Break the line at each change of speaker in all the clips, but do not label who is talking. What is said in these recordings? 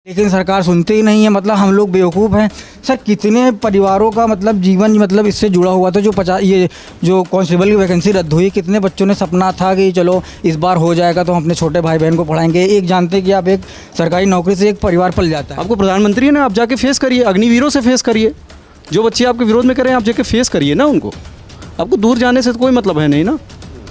लेकिन सरकार सुनती ही नहीं है। मतलब हम लोग बेवकूफ़ हैं सर। कितने परिवारों का मतलब जीवन मतलब इससे जुड़ा हुआ था। ये जो कांस्टेबल की वैकेंसी रद्द हुई, कितने बच्चों ने सपना था कि चलो इस बार हो जाएगा तो हम अपने छोटे भाई बहन को पढ़ाएंगे। एक जानते हैं कि आप एक सरकारी नौकरी से एक परिवार पल जाता है।
आपको प्रधानमंत्री है ना, आप जाके फेस करिए, अग्निवीरों से फेस करिए। जो बच्चे आपके विरोध में करें आप जाके फेस करिए ना उनको। आपको दूर जाने से तो कोई मतलब है नहीं ना,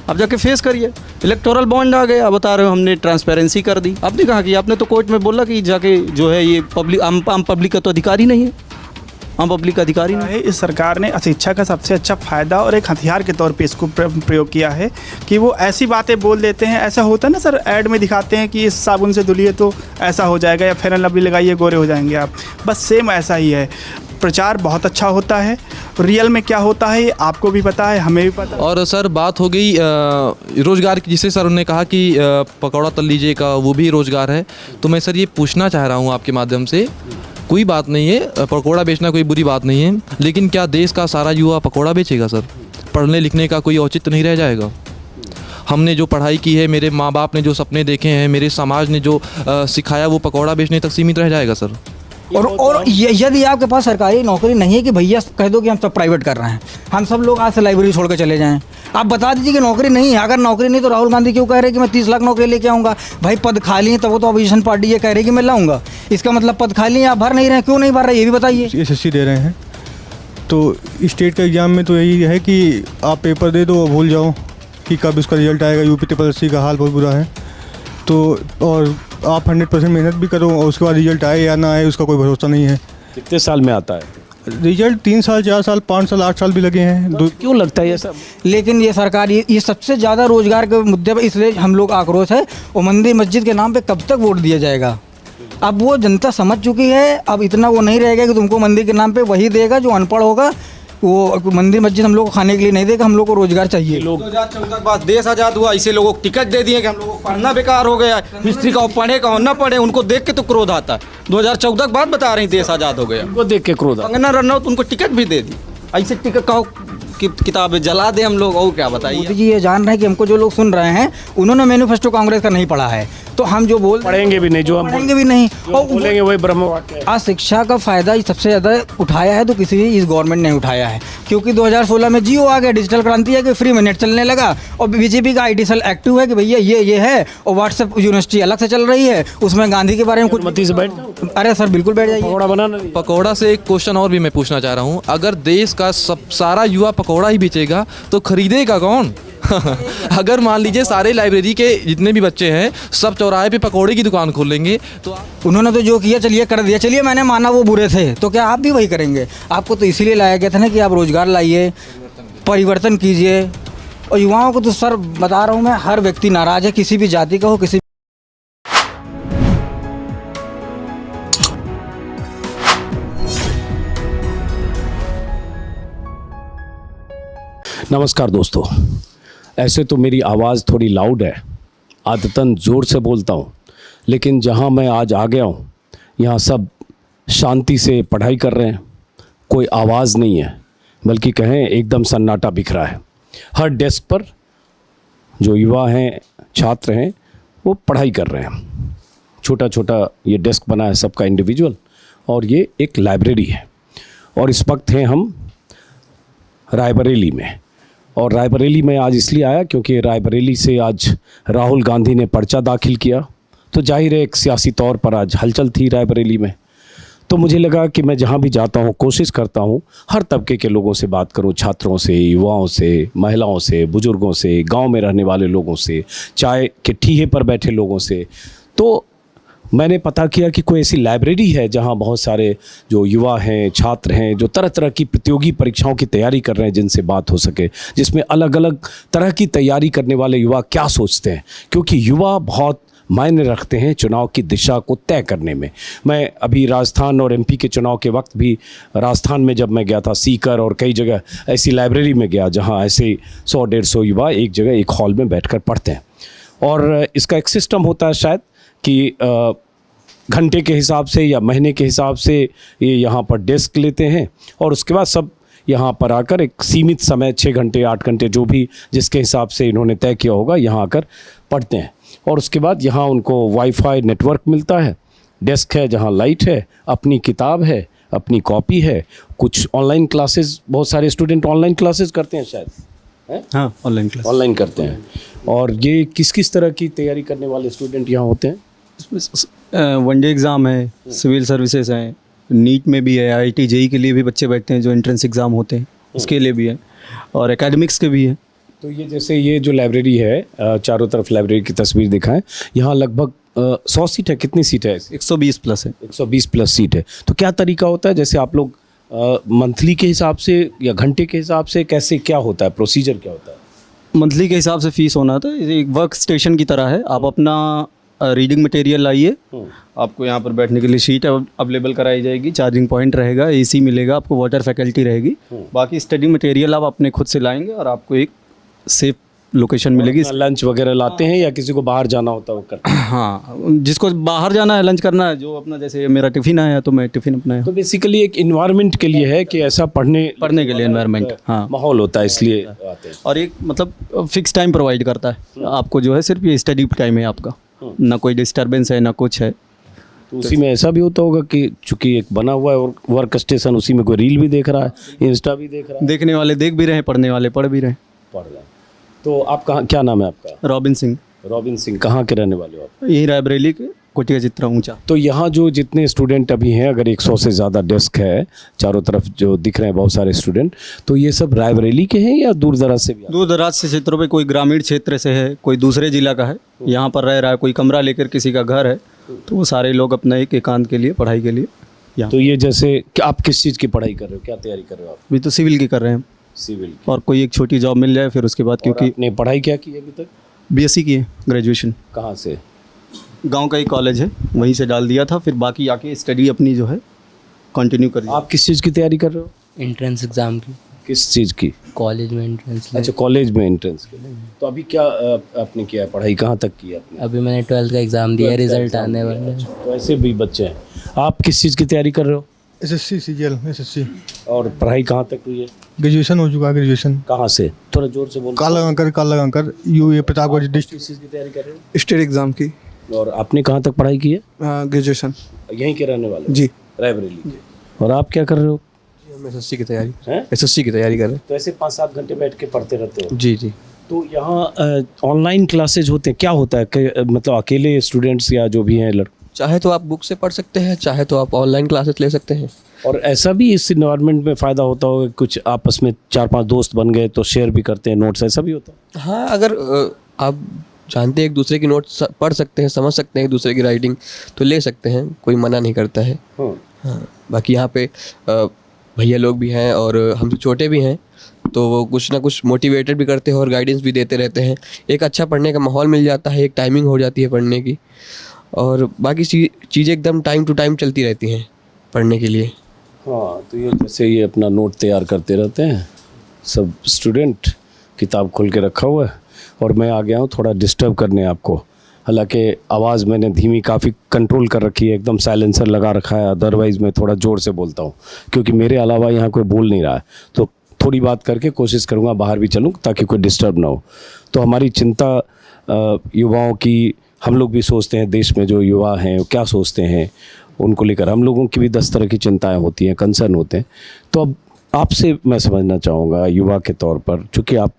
आप जाके फेस करिए। इलेक्टोरल बॉन्ड आ गया, आप बता रहे हो हमने ट्रांसपेरेंसी कर दी। आपने कहा कि आपने तो कोर्ट में बोला कि जाके जो है ये पब्लिक आम पब्लिक का तो अधिकारी नहीं है, आम पब्लिक का अधिकारी नहीं है।
इस सरकार ने शिक्षा का सबसे अच्छा फ़ायदा और एक हथियार के तौर पे इसको प्रयोग किया है कि वो ऐसी बातें बोल देते हैं। ऐसा होता है ना सर, ऐड में दिखाते हैं कि इस साबुन से धुलिए तो ऐसा हो जाएगा, या फेयर एंड लवली लगाइए गोरे हो जाएंगे आप। बस सेम ऐसा ही है। प्रचार बहुत अच्छा होता है, रियल में क्या होता है ये आपको भी पता है, हमें भी पता है।
और सर बात हो गई रोज़गार की, जिसे सर उन्होंने कहा कि पकौड़ा तल लीजिए का वो भी रोज़गार है। तो मैं सर ये पूछना चाह रहा हूँ आपके माध्यम से, कोई बात नहीं है, पकौड़ा बेचना कोई बुरी बात नहीं है, लेकिन क्या देश का सारा युवा पकौड़ा बेचेगा सर? पढ़ने लिखने का कोई औचित्य नहीं रह जाएगा? हमने जो पढ़ाई की है, मेरे माँ बाप ने जो सपने देखे हैं, मेरे समाज ने जो सिखाया, वो पकौड़ा बेचने तक सीमित रह जाएगा सर?
और यदि आपके पास सरकारी नौकरी नहीं है कि भैया कह दो कि हम सब प्राइवेट कर रहे हैं, हम सब लोग आज से लाइब्रेरी छोड़ कर चले जाएं। आप बता दीजिए कि नौकरी नहीं है। अगर नौकरी नहीं तो राहुल गांधी क्यों कह रहे हैं कि मैं 30 लाख नौकरी लेके आऊँगा? भाई पद खाली है, तब वो तो अपोजिशन पार्टी ये कह रही है कि मैं लाऊंगा। इसका मतलब पद खाली है, आप भर नहीं रहे हैं। क्यों नहीं भर रहे ये भी बताइए।
SSC दे रहे हैं तो स्टेट का एग्ज़ाम में तो यही है कि आप पेपर दे दो, भूल जाओ कि कब इसका रिजल्ट आएगा। यूपी TSSC का हाल बहुत बुरा है। तो और आप 100% मेहनत भी करो और उसके बाद रिजल्ट आए या ना आए उसका कोई भरोसा नहीं है।
कितने साल में आता है
रिजल्ट? 3 साल, 4 साल, 5 साल, 8 साल भी लगे हैं।
क्यों लगता है ये सब?
लेकिन ये सरकार ये सबसे ज़्यादा रोजगार के मुद्दे पर इसलिए हम लोग आक्रोश है। और मंदिर मस्जिद के नाम पे कब तक वोट दिया जाएगा? अब वो जनता समझ चुकी है। अब इतना वो नहीं रहेगा कि तुमको मंदिर के नाम पे वही देगा जो अनपढ़ होगा। वो मंदिर मस्जिद हम लोग को खाने के लिए नहीं देगा, हम लोग को रोजगार चाहिए।
2014 के बाद देश आज़ाद हुआ, इसे लोगों को टिकट दे दिए कि हम लोगों को पढ़ना बेकार हो गया। हिस्ट्री का पढ़े का ना पढ़े, उनको देख के तो क्रोध आता है। 2014 के बाद बता रहे हैं देश आज़ाद हो गया,
उनको देख के क्रोध आता है।
कंगना रनौत उनको टिकट भी दे दी। ऐसे टिकट कहो कि किताबें जला दे हम लोग, और क्या बताइए।
मोदी जी ये जान रहे हैं कि हमको जो लोग सुन रहे हैं उन्होंने मैनिफेस्टो कांग्रेस का नहीं पढ़ा है, तो हम जो
पढ़ेंगे भी नहीं, जो हम
पढ़ेंगे भी नहीं
और बोलेंगे वही ब्रह्म वाक्य है।
आज शिक्षा का फायदा सबसे ज़्यादा उठाया है तो किसी भी इस गवर्नमेंट ने उठाया है। क्योंकि 2016 में जियो आ गया, डिजिटल क्रांति है कि फ्री में नेट चलने लगा। और बीजेपी का IT सेल एक्टिव है कि भैया ये है। और व्हाट्सएप यूनिवर्सिटी अलग से चल रही है, उसमें गांधी के बारे में कुछ
मती से बैठ।
अरे सर बिल्कुल बैठ जाइए।
पकौड़ा बनाना
पकौड़ा से एक क्वेश्चन और भी मैं पूछना चाह रहा हूँ, अगर देश का सारा युवा पकौड़ा ही बेचेगा तो खरीदेगा कौन? अगर मान लीजिए सारे लाइब्रेरी के जितने भी बच्चे हैं सब चौराहे पे पकौड़े की दुकान खोल लेंगे तो
उन्होंने तो जो किया चलिए कर दिया। चलिए मैंने माना वो बुरे थे, तो क्या आप भी वही करेंगे? आपको तो इसीलिए लाया गया था ना कि आप रोजगार लाइए, परिवर्तन कीजिए। और युवाओं को तो सर बता रहा हूँ मैं, हर व्यक्ति नाराज है, किसी भी जाति का हो, किसी
नमस्कार दोस्तों, ऐसे तो मेरी आवाज़ थोड़ी लाउड है, आदतन ज़ोर से बोलता हूँ, लेकिन जहाँ मैं आज आ गया हूँ यहाँ सब शांति से पढ़ाई कर रहे हैं, कोई आवाज़ नहीं है, बल्कि कहें एकदम सन्नाटा बिख रहा है। हर डेस्क पर जो युवा हैं, छात्र हैं, वो पढ़ाई कर रहे हैं। छोटा छोटा ये डेस्क बना है सबका इंडिविजुअल, और ये एक लाइब्रेरी है। और इस वक्त हैं हम रायबरेली में। और रायबरेली में आज इसलिए आया क्योंकि रायबरेली से आज राहुल गांधी ने पर्चा दाखिल किया, तो जाहिर है एक सियासी तौर पर आज हलचल थी रायबरेली में। तो मुझे लगा कि मैं जहाँ भी जाता हूँ कोशिश करता हूँ हर तबके के लोगों से बात करूँ, छात्रों से, युवाओं से, महिलाओं से, बुज़ुर्गों से, गांव में रहने वाले लोगों से, चाय के ठीहे पर बैठे लोगों से। तो मैंने पता किया कि कोई ऐसी लाइब्रेरी है जहां बहुत सारे जो युवा हैं, छात्र हैं, जो तरह तरह की प्रतियोगी परीक्षाओं की तैयारी कर रहे हैं, जिनसे बात हो सके, जिसमें अलग अलग तरह की तैयारी करने वाले युवा क्या सोचते हैं, क्योंकि युवा बहुत मायने रखते हैं चुनाव की दिशा को तय करने में। मैं अभी राजस्थान और MP के चुनाव के वक्त भी राजस्थान में जब मैं गया था, सीकर और कई जगह ऐसी लाइब्रेरी में गया जहाँ ऐसे 100-150 युवा एक जगह एक हॉल में बैठ कर पढ़ते हैं। और इसका एक सिस्टम होता है शायद कि घंटे के हिसाब से या महीने के हिसाब से ये यहाँ पर डेस्क लेते हैं, और उसके बाद सब यहाँ पर आकर एक सीमित समय 6 घंटे 8 घंटे जो भी जिसके हिसाब से इन्होंने तय किया होगा यहाँ आकर पढ़ते हैं। और उसके बाद यहाँ उनको वाईफाई नेटवर्क मिलता है, डेस्क है जहाँ लाइट है, अपनी किताब है, अपनी कॉपी है, कुछ ऑनलाइन क्लासेस, बहुत सारे स्टूडेंट ऑनलाइन क्लासेस करते हैं शायद, हैं?
हाँ, ऑनलाइन क्लास।
ऑनलाइन करते हैं। और ये किस किस तरह की तैयारी करने वाले स्टूडेंट यहाँ होते हैं?
वनडे एग्ज़ाम है, सिविल सर्विसेज हैं, नीट में भी है, IIT JEE के लिए भी बच्चे बैठते हैं जो एंट्रेंस एग्ज़ाम होते हैं उसके लिए भी है, और एकेडमिक्स के भी है।
तो ये जैसे ये जो लाइब्रेरी है, चारों तरफ लाइब्रेरी की तस्वीर दिखाएं, यहाँ लगभग 100 सीट है, कितनी सीट है?
120 प्लस है।
120 प्लस सीट है। तो क्या तरीका होता है, जैसे आप लोग मंथली के हिसाब से या घंटे के हिसाब से, कैसे क्या होता है, प्रोसीजर क्या होता है?
मंथली के हिसाब से फ़ीस होना था, ये एक वर्क स्टेशन की तरह है। आप अपना रीडिंग मटेरियल लाइए, आपको यहाँ पर बैठने के लिए सीट अवेलेबल कराई जाएगी, चार्जिंग पॉइंट रहेगा, AC मिलेगा, आपको वाटर फैकल्टी रहेगी। बाकी स्टडी मटेरियल आप अपने खुद से लाएंगे और आपको एक सेफ लोकेशन मिलेगी।
लंच वगैरह लाते हैं या किसी को बाहर जाना होता है वो करते हैं?
हाँ, जिसको बाहर जाना है, लंच करना है, जो अपना, जैसे मेरा टिफ़िन आया तो मैं टिफ़िन अपना
तो बेसिकली एक इन्वायरमेंट के लिए है कि ऐसा पढ़ने
के लिए एनवायरनमेंट, हाँ,
माहौल होता है, इसलिए आते हैं।
और एक मतलब फिक्स टाइम प्रोवाइड करता है आपको, जो है सिर्फ ये स्टडी टाइम है आपका, ना कोई डिस्टर्बेंस है ना कुछ है।
तो उसी में ऐसा भी होता होगा कि चूंकि एक बना हुआ है वर्क स्टेशन, उसी में कोई रील भी देख रहा है, इंस्टा भी देख रहा है,
देखने वाले देख भी रहे हैं, पढ़ने वाले पढ़ भी रहे हैं।
पढ़ रहा है। तो आप कहाँ, क्या नाम है आपका?
Robin Singh,
robin Singh. कहाँ के रहने वाले हो आप?
यही रायबरेली के कोटिया चित्रा ऊंचा।
तो यहाँ जो जितने स्टूडेंट अभी हैं, अगर 100 से ज़्यादा डेस्क है चारों तरफ जो दिख रहे हैं बहुत सारे स्टूडेंट, तो ये सब रायबरेली के हैं या दूर दराज से भी?
दूर दराज से क्षेत्रों पे, कोई ग्रामीण क्षेत्र से है, कोई दूसरे जिला का है, यहाँ पर रह रहा है, कोई कमरा लेकर किसी का घर है, तो वो सारे लोग अपना एक एकांत के लिए, पढ़ाई के लिए यहाँ।
तो ये जैसे कि आप किस चीज़ की पढ़ाई कर रहे हो, क्या तैयारी कर रहे हो आप?
अभी तो सिविल की कर रहे हैं,
सिविल।
और कोई एक छोटी जॉब मिल जाए फिर उसके बाद, क्योंकि
आपने पढ़ाई क्या की अभी तक?
BSc की है, ग्रेजुएशन।
कहाँ से?
गांव का एक कॉलेज है, वहीं से डाल दिया था, फिर बाकी आके स्टडी अपनी जो है कंटिन्यू कर।
आप किस चीज़ की तैयारी कर रहे हो?
एंट्रेंस एग्ज़ाम की,
किस चीज़ की?
कॉलेज में एंट्रेंस।
अच्छा, कॉलेज में एंट्रेंस के लिए। तो अभी क्या आपने किया है, पढ़ाई कहाँ तक की है आपने?
अभी मैंने 12th का एग्ज़ाम दिया है,
12th का
रिजल्ट
एग्जाम
आने
दिया।
वाला है।
अच्छा, तो ऐसे भी बच्चे हैं। आप किस चीज़ की तैयारी कर रहे हो?
SSC CGL SSC
और पढ़ाई कहाँ तक हुई है?
ग्रेजुएशन हो चुका है। ग्रेजुएशन
कहाँ से? थोड़ा जोर से बोलो।
काला ये प्रतापगढ़ डिस्ट्रिक्ट।
किस चीज़ की तैयारी कर रहे हो?
स्टेट एग्ज़ाम की
और आपने कहाँ तक पढ़ाई की है?
ग्रेजुएशन।
यहीं के रहने वाले?
जी।
रायबरेली के। और आप क्या कर रहे हो?
हम SSC की तैयारी,
हैं?
SSC की तैयारी कर रहे हैं।
तो ऐसे 5-7 घंटे बैठ के पढ़ते रहते हो?
जी जी।
तो यहाँ ऑनलाइन क्लासेज होते हैं, क्या होता है कि मतलब अकेले स्टूडेंट्स या जो भी हैं लड़के?
चाहे तो आप बुक से पढ़ सकते हैं, चाहे तो आप ऑनलाइन क्लासेस ले सकते हैं।
और ऐसा भी इस इन्वायरमेंट में फ़ायदा होता होगा, कुछ आपस में 4-5 दोस्त बन गए तो शेयर भी करते हैं नोट्स, ऐसा भी होता है?
हाँ, अगर आप जानते हैं एक दूसरे की नोट्स पढ़ सकते हैं, समझ सकते हैं एक दूसरे की राइटिंग, तो ले सकते हैं, कोई मना नहीं करता है। हाँ, बाकी यहाँ पे भैया लोग भी हैं और हमसे छोटे भी हैं, तो वो कुछ ना कुछ मोटिवेटेड भी करते हैं और गाइडेंस भी देते रहते हैं। एक अच्छा पढ़ने का माहौल मिल जाता है, एक टाइमिंग हो जाती है पढ़ने की, और बाकी चीज़ें एकदम टाइम टू टाइम चलती रहती हैं पढ़ने के लिए।
हाँ, तो ये जैसे ये अपना नोट तैयार करते रहते हैं सब स्टूडेंट, किताब खोल के रखा हुआ है, और मैं आ गया हूँ थोड़ा डिस्टर्ब करने आपको। हालांकि आवाज़ मैंने धीमी काफ़ी कंट्रोल कर रखी है, एकदम साइलेंसर लगा रखा है, अदरवाइज़ मैं थोड़ा ज़ोर से बोलता हूँ क्योंकि मेरे अलावा यहाँ कोई बोल नहीं रहा है। तो थोड़ी बात करके कोशिश करूँगा बाहर भी चलूँ ताकि कोई डिस्टर्ब ना हो। तो हमारी चिंता युवाओं की, हम लोग भी सोचते हैं देश में जो युवा हैं वो क्या सोचते हैं, उनको लेकर हम लोगों की भी 10 तरह की चिंताएं होती हैं, कंसर्न होते हैं। तो अब आपसे मैं समझना चाहूँगा युवा के तौर पर, चूँकि आप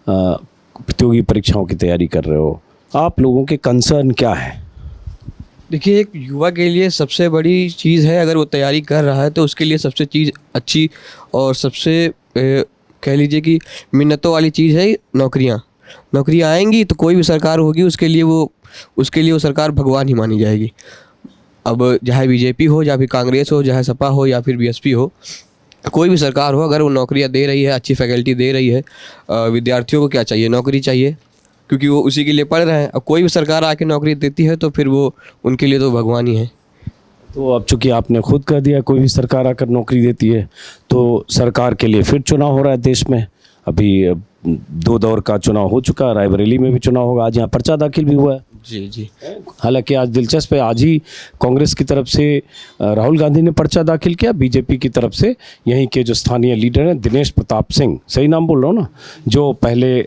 प्रतियोगी परीक्षाओं की तैयारी कर रहे हो, आप लोगों के कंसर्न क्या है?
देखिए, एक युवा के लिए सबसे बड़ी चीज़ है, अगर वो तैयारी कर रहा है तो उसके लिए सबसे चीज़ अच्छी और सबसे कह लीजिए कि मिन्नतों वाली चीज़ है नौकरियाँ। नौकरियाँ आएंगी तो कोई भी सरकार होगी, उसके लिए वो सरकार भगवान ही मानी जाएगी। अब चाहे BJP हो या फिर कांग्रेस हो, चाहे सपा हो या फिर BSP हो, कोई भी सरकार हो, अगर वो नौकरियाँ दे रही है, अच्छी फैकल्टी दे रही है, विद्यार्थियों को क्या चाहिए? नौकरी चाहिए, क्योंकि वो उसी के लिए पढ़ रहे हैं। अब कोई भी सरकार आके नौकरी देती है तो फिर वो उनके लिए तो भगवान ही है।
तो अब चूँकि आपने खुद कह दिया कोई भी सरकार आकर नौकरी देती है, तो सरकार के लिए फिर चुनाव हो रहा है देश में। अभी 2 दौर का चुनाव हो चुका, रायबरेली में भी चुनाव होगा, आज यहाँ पर्चा दाखिल भी हुआ है।
जी जी।
हालांकि आज दिलचस्प है, आज ही कांग्रेस की तरफ से राहुल गांधी ने पर्चा दाखिल किया, बीजेपी की तरफ से यहीं के जो स्थानीय लीडर हैं दिनेश प्रताप सिंह, सही नाम बोल रहा हूँ ना, जो पहले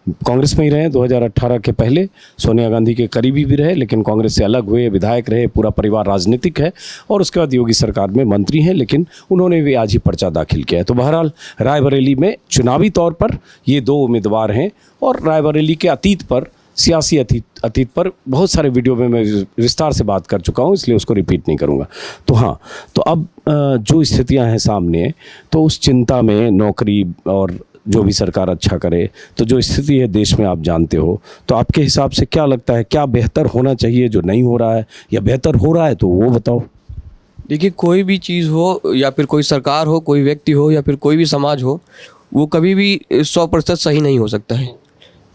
कांग्रेस में ही रहे 2018 के पहले, सोनिया गांधी के करीबी भी रहे, लेकिन कांग्रेस से अलग हुए, विधायक रहे, पूरा परिवार राजनीतिक है, और उसके बाद योगी सरकार में मंत्री हैं, लेकिन उन्होंने भी आज ही पर्चा दाखिल किया है। तो बहरहाल रायबरेली में चुनावी तौर पर ये दो उम्मीदवार हैं, और रायबरेली के अतीत पर, सियासी अतीत पर बहुत सारे वीडियो में मैं विस्तार से बात कर चुका हूँ, इसलिए उसको रिपीट नहीं करूँगा। तो हाँ, तो अब जो स्थितियाँ हैं सामने, तो उस चिंता में नौकरी और जो भी सरकार अच्छा करे, तो जो स्थिति है देश में आप जानते हो, तो आपके हिसाब से क्या लगता है, क्या बेहतर होना चाहिए जो नहीं हो रहा है, या बेहतर हो रहा है तो वो बताओ।
देखिए, कोई भी चीज़ हो, या फिर कोई सरकार हो, कोई व्यक्ति हो, या फिर कोई भी समाज हो, वो कभी भी 100% सही नहीं हो सकता है।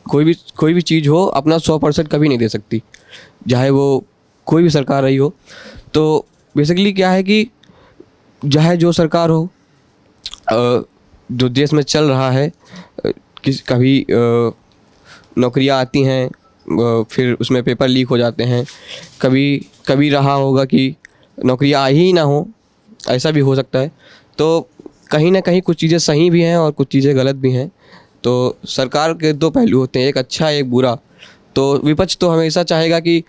कोई भी चीज़ हो अपना 100% कभी नहीं दे सकती, चाहे वो कोई भी सरकार रही हो। तो बेसिकली क्या है कि चाहे जो सरकार हो, जो देश में चल रहा है, कभी नौकरियां आती हैं, फिर उसमें पेपर लीक हो जाते हैं, कभी रहा होगा कि नौकरियां आई ही ना हो, ऐसा भी हो सकता है। तो कहीं ना कहीं कुछ चीज़ें सही भी हैं और कुछ चीज़ें गलत भी हैं। तो सरकार के दो पहलू होते हैं, एक अच्छा एक बुरा। तो विपक्ष तो हमेशा चाहेगा कि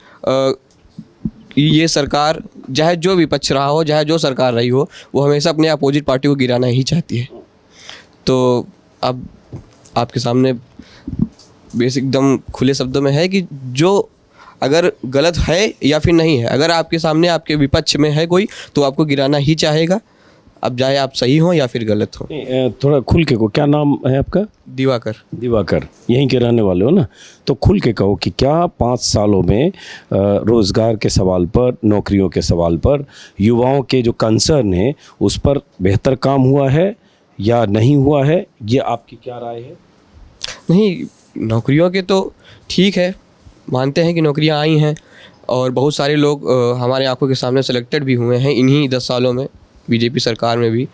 ये सरकार, चाहे जो विपक्ष रहा हो, चाहे जो सरकार रही हो, वो हमेशा अपने अपोजिट पार्टी को गिराना ही चाहती है। तो अब आपके सामने बेसिक एकदम खुले शब्दों में है कि जो अगर गलत है या फिर नहीं है, अगर आपके सामने आपके विपक्ष में है कोई, तो आपको गिराना ही चाहेगा, अब चाहे आप सही हो या फिर गलत हो।
थोड़ा खुल के को, क्या नाम है आपका? दिवाकर, यहीं के रहने वाले हो ना? तो खुल के कहो कि क्या 5 सालों में रोज़गार के सवाल पर, नौकरियों के सवाल पर, युवाओं के जो कंसर्न है उस पर बेहतर काम हुआ है या नहीं हुआ है, ये आपकी क्या राय है?
नहीं, नौकरियों के तो ठीक है, मानते हैं कि नौकरियां आई हैं, और बहुत सारे लोग हमारे आंखों के सामने सेलेक्टेड भी हुए हैं इन्हीं 10 सालों में, बीजेपी सरकार में भी,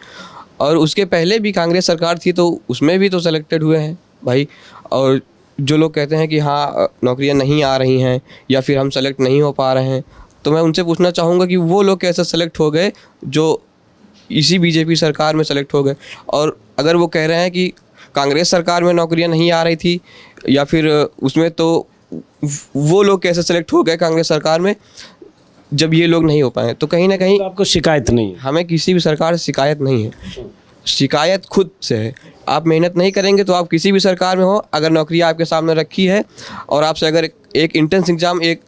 और उसके पहले भी कांग्रेस सरकार थी तो उसमें भी तो सेलेक्टेड हुए हैं भाई। और जो लोग कहते हैं कि हाँ नौकरियां नहीं आ रही हैं या फिर हम सेलेक्ट नहीं हो पा रहे हैं, तो मैं उनसे पूछना चाहूँगा कि वो लोग कैसे सेलेक्ट हो गए जो इसी बीजेपी सरकार में सेलेक्ट हो गए। और अगर वो कह रहे हैं कि कांग्रेस सरकार में नौकरियां नहीं आ रही थी या फिर उसमें, तो वो लोग कैसे सेलेक्ट हो गए कांग्रेस सरकार में जब ये लोग नहीं हो पाए? तो कहीं ना कहीं
तो आपको शिकायत नहीं है?
हमें किसी भी सरकार से शिकायत नहीं है, शिकायत खुद से है। आप मेहनत नहीं करेंगे तो आप किसी भी सरकार में हो, अगर नौकरी आपके सामने रखी है और आपसे अगर एक एंट्रेंस एग्ज़ाम, एक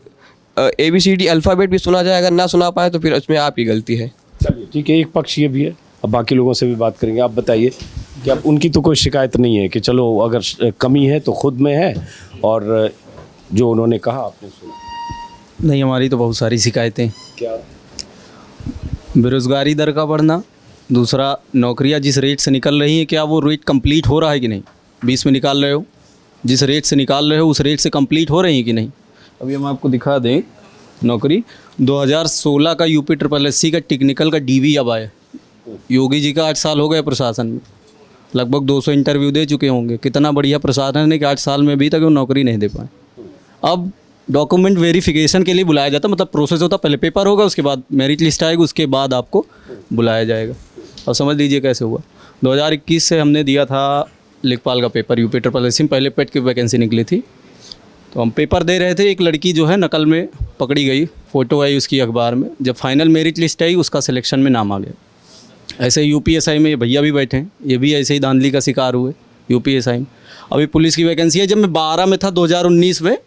ABCD अल्फ़ाबेट भी सुना जाए, अगर ना सुना पाए तो फिर उसमें आपकी गलती है।
चलिए ठीक है, एक पक्ष ये भी है, अब बाकी लोगों से भी बात करेंगे। आप बताइए कि अब उनकी तो कोई शिकायत नहीं है कि चलो अगर कमी है तो खुद में है, और जो उन्होंने कहा आपने सुना?
नहीं, हमारी तो बहुत सारी शिकायतें।
क्या?
बेरोज़गारी दर का बढ़ना, दूसरा नौकरियां जिस रेट से निकल रही हैं, क्या वो रेट कंप्लीट हो रहा है कि नहीं? 20 में निकाल रहे हो, जिस रेट से निकाल रहे हो उस रेट से कंप्लीट हो रही है कि नहीं? अभी हम आपको दिखा दें, नौकरी 2016 का UP SSC का टेक्निकल का DV अब आया। योगी जी का 8 साल हो गए प्रशासन में, लगभग 200 इंटरव्यू दे चुके होंगे। कितना बढ़िया प्रशासन है कि 8 साल में भी तक वो नौकरी नहीं दे पाए। अब डॉक्यूमेंट वेरिफिकेशन के लिए बुलाया जाता, मतलब प्रोसेस होता, पहले पेपर होगा, उसके बाद मेरिट लिस्ट आएगी, उसके बाद आपको बुलाया जाएगा। अब समझ लीजिए कैसे हुआ। 2021 से हमने दिया था लेखपाल का पेपर, UP SSC में पहले पेट की वैकेंसी निकली थी, तो हम पेपर दे रहे थे। एक लड़की जो है नकल में पकड़ी गई, फ़ोटो आई उसकी अखबार में। जब फाइनल मेरिट लिस्ट आई उसका सिलेक्शन में नाम आ गया। ऐसे UPSI में ये भैया भी बैठे हैं, ये भी ऐसे ही धांधली का शिकार हुए UPSI में। अभी पुलिस की वैकेंसी है, जब मैं 12 में था 2019 में,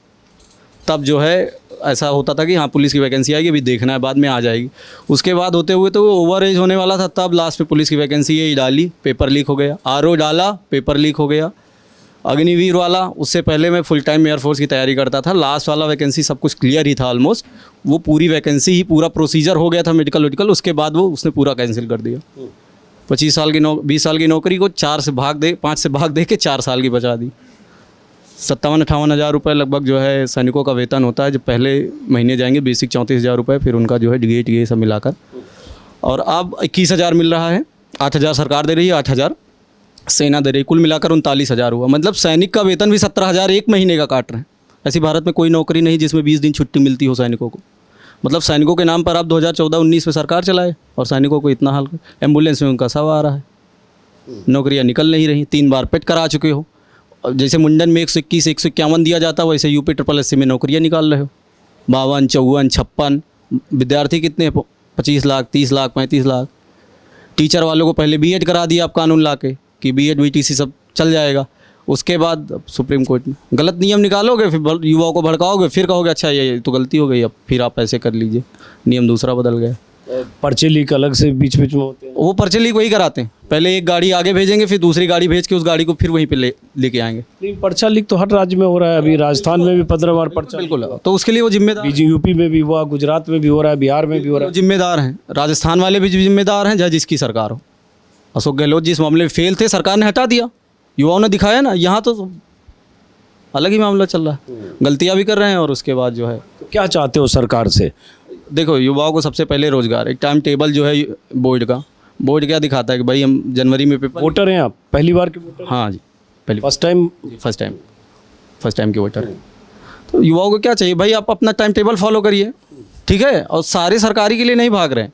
तब जो है ऐसा होता था कि हाँ पुलिस की वैकेंसी आएगी, अभी देखना है, बाद में आ जाएगी। उसके बाद होते हुए तो वो ओवर एज होने वाला था, तब लास्ट में पुलिस की वैकेंसी यही डाली, पेपर लीक हो गया। RO डाला, पेपर लीक हो गया। अग्निवीर वाला, उससे पहले मैं फुल टाइम एयरफोर्स की तैयारी करता था, लास्ट वाला वैकेंसी सब कुछ क्लियर ही था ऑलमोस्ट, वो पूरी वैकेंसी ही, पूरा प्रोसीजर हो गया था मेडिकल, उसके बाद वो उसने पूरा कैंसिल कर दिया। 20 साल की नौकरी को 5 से भाग दे के 4 साल की बचा दी। 57-58 हज़ार रुपये लगभग जो है सैनिकों का वेतन होता है। जब पहले महीने जाएंगे बेसिक 34 हज़ार रुपये, फिर उनका जो है गेट ये सब मिलाकर, और अब 21 हज़ार मिल रहा है। 8 हज़ार सरकार दे रही है, 8 हज़ार सेना दे रही है, कुल मिलाकर 39 हज़ार हुआ। मतलब सैनिक का वेतन भी 17 हज़ार एक महीने का काट रहे हैं। ऐसी भारत में कोई नौकरी नहीं जिसमें 20 दिन छुट्टी मिलती हो सैनिकों को। मतलब सैनिकों के नाम पर आप 2014-19 में सरकार चलाए और सैनिकों को इतना हाल। एम्बुलेंस में उनका शव आ रहा है, नौकरियां निकल नहीं रही, 3 बार पेट करा चुके हो। अब जैसे मुंडन में 121 151 दिया जाता है, वैसे यूपी ट्रिपल एस सी में नौकरियाँ निकाल रहे हो। 52 54 56 विद्यार्थी कितने हैं? 25 लाख 30 लाख 35 लाख। टीचर वालों को पहले बीएड करा दिया आप कानून ला के कि बीएड बीटीसी सब चल जाएगा। उसके बाद अब सुप्रीम कोर्ट में गलत नियम निकालोगे, फिर युवाओं को भड़काओगे, फिर कहोगे अच्छा ये तो गलती हो गई, अब फिर आप ऐसे कर लीजिए, नियम दूसरा बदल गया।
पर्चे लीक अलग से बीच बीच में होते हैं।
वो पर्चे लीक वही कराते हैं, पहले एक गाड़ी आगे भेजेंगे, फिर दूसरी गाड़ी भेज के उस गाड़ी को फिर वहीं पे लेके आएंगे।
नहीं, पर्चा लीक तो हर राज्य में हो रहा है। अभी राजस्थान में भी 15 बार पर्चा
बिल्कुल, तो उसके लिए वो जिम्मेदार
बीजी यूपी में भी हुआ, गुजरात में भी हो रहा है, बिहार में भी हो रहा
वो जिम्मेदार हैं। राजस्थान वाले भी जिम्मेदार हैं, चाहे जिसकी सरकार हो। अशोक गहलोत जिस मामले में फेल थे, सरकार ने हटा दिया, युवाओं ने दिखाया ना। यहाँ तो अलग ही मामला चल रहा है, गलतियाँ भी कर रहे हैं और उसके बाद जो है।
है। क्या चाहते हो सरकार से?
देखो, युवाओं को सबसे पहले रोजगार, एक टाइम टेबल जो है बोर्ड का, बोर्ड क्या दिखाता है कि भाई हम जनवरी में पेपर।
वोटर हैं आप? पहली बार के वोटर?
हाँ जी, पहली
फर्स्ट टाइम?
फर्स्ट टाइम के वोटर हैं। तो युवाओं को क्या चाहिए भाई, आप अपना टाइम टेबल फॉलो करिए, ठीक है। और सारे सरकारी के लिए नहीं भाग रहे हैं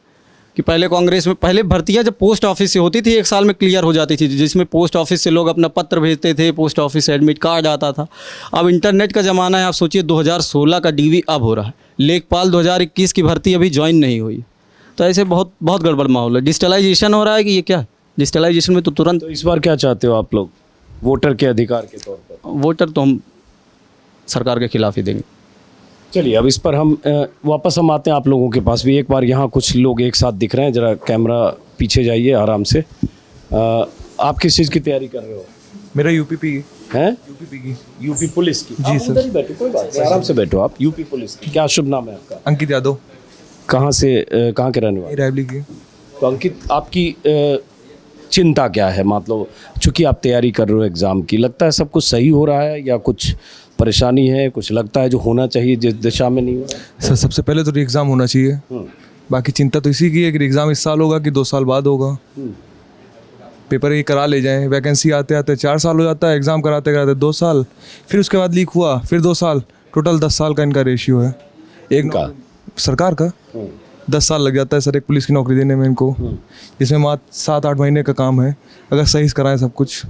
कि पहले कांग्रेस में पहले भर्तियां जब पोस्ट ऑफिस से होती थी 1 साल में क्लियर हो जाती थी, जिसमें पोस्ट ऑफिस से लोग अपना पत्र भेजते थे, पोस्ट ऑफिस से एडमिट कार्ड आता था। अब इंटरनेट का ज़माना है, आप सोचिए 2016 का डीवी अब हो रहा है, लेखपाल 2021 की भर्ती अभी ज्वाइन नहीं हुई। तो ऐसे बहुत बहुत गड़बड़ माहौल है। डिजिटलाइजेशन हो रहा है कि ये क्या है, डिजिटलाइजेशन में तो तुरंत।
तो इस बार क्या चाहते हो आप लोग वोटर के अधिकार के तौर पर?
वोटर तो हम सरकार के खिलाफ ही देंगे।
चलिए, अब इस पर हम वापस हम आते हैं आप लोगों के पास भी। एक बार यहाँ कुछ लोग एक साथ दिख रहे हैं, जरा कैमरा पीछे जाइए आराम से। आप किस चीज़ की तैयारी कर रहे हो?
मेरा यूपीपी
हैं?
यूपीपी की
यूपी पुलिस की?
जी
आप
सर।
उधर ही बैठो, कोई बात नहीं, आराम से बैठो आप। यूपी पुलिस की। क्या शुभ नाम है आपका?
अंकित यादव,
कहाँ से कहाँ के रहने वाले?
रायबली की।
तो अंकित, आपकी चिंता क्या है? मतलब चूंकि आप तैयारी कर रहे हो एग्ज़ाम की, लगता है सब कुछ सही हो रहा है या कुछ परेशानी है? कुछ लगता है जो होना चाहिए जिस दिशा में नहीं हो रहा है?
सर सबसे पहले तो एग्ज़ाम होना चाहिए, बाकी चिंता तो इसी की है कि एग्ज़ाम इस साल होगा कि 2 साल बाद होगा। पेपर ये करा ले जाएं, वैकेंसी आते आते 4 साल हो जाता है, एग्ज़ाम कराते कराते 2 साल, फिर उसके बाद लीक हुआ, फिर 2 साल, टोटल 10 साल का इनका रेशियो है। एक
का?
सरकार का 10 साल लग जाता है सर एक पुलिस की नौकरी देने में इनको, जिसमें मात्र 7-8 महीने का काम है अगर सही से कराएं सब कुछ।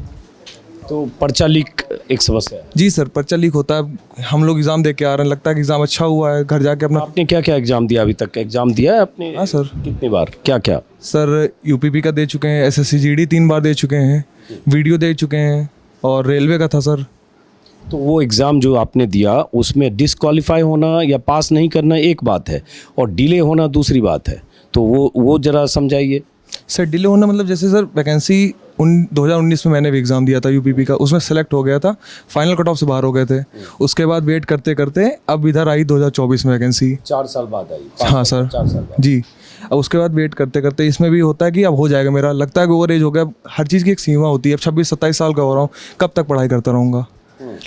तो पर्चा लीक एक समस्या है।
जी सर, पर्चा लीक होता है, हम लोग एग्ज़ाम दे के आ रहे हैं, लगता है कि एग्ज़ाम अच्छा हुआ है, घर जाके अपना।
आपने क्या क्या एग्ज़ाम दिया अभी तक? एग्ज़ाम दिया है आपने?
हाँ सर।
कितनी बार? क्या क्या?
सर यूपीपी का दे चुके हैं, एसएससी जीडी 3 बार दे चुके हैं, वीडियो दे चुके हैं, और रेलवे का था सर।
तो वो एग्ज़ाम जो आपने दिया उसमें डिसक्वालीफाई होना या पास नहीं करना एक बात है, और डिले होना दूसरी बात है। तो वो ज़रा समझाइए।
सर डिले होना मतलब जैसे सर वैकेंसी 2019 में मैंने भी एग्ज़ाम दिया था यूपीपी का, उसमें सेलेक्ट हो गया था, फाइनल कट ऑफ से बाहर हो गए थे। उसके बाद वेट करते करते अब इधर आई 2024 में वैकेंसी।
4 साल बाद आई?
हाँ सर।
4 साल बाद।
जी, अब उसके बाद वेट करते करते इसमें भी होता है कि अब हो जाएगा मेरा, लगता है कि ओवर एज हो गया। हर चीज़ की एक सीमा होती है, अब 26-27 साल का हो रहा हूँ, कब तक पढ़ाई करता रहूँगा।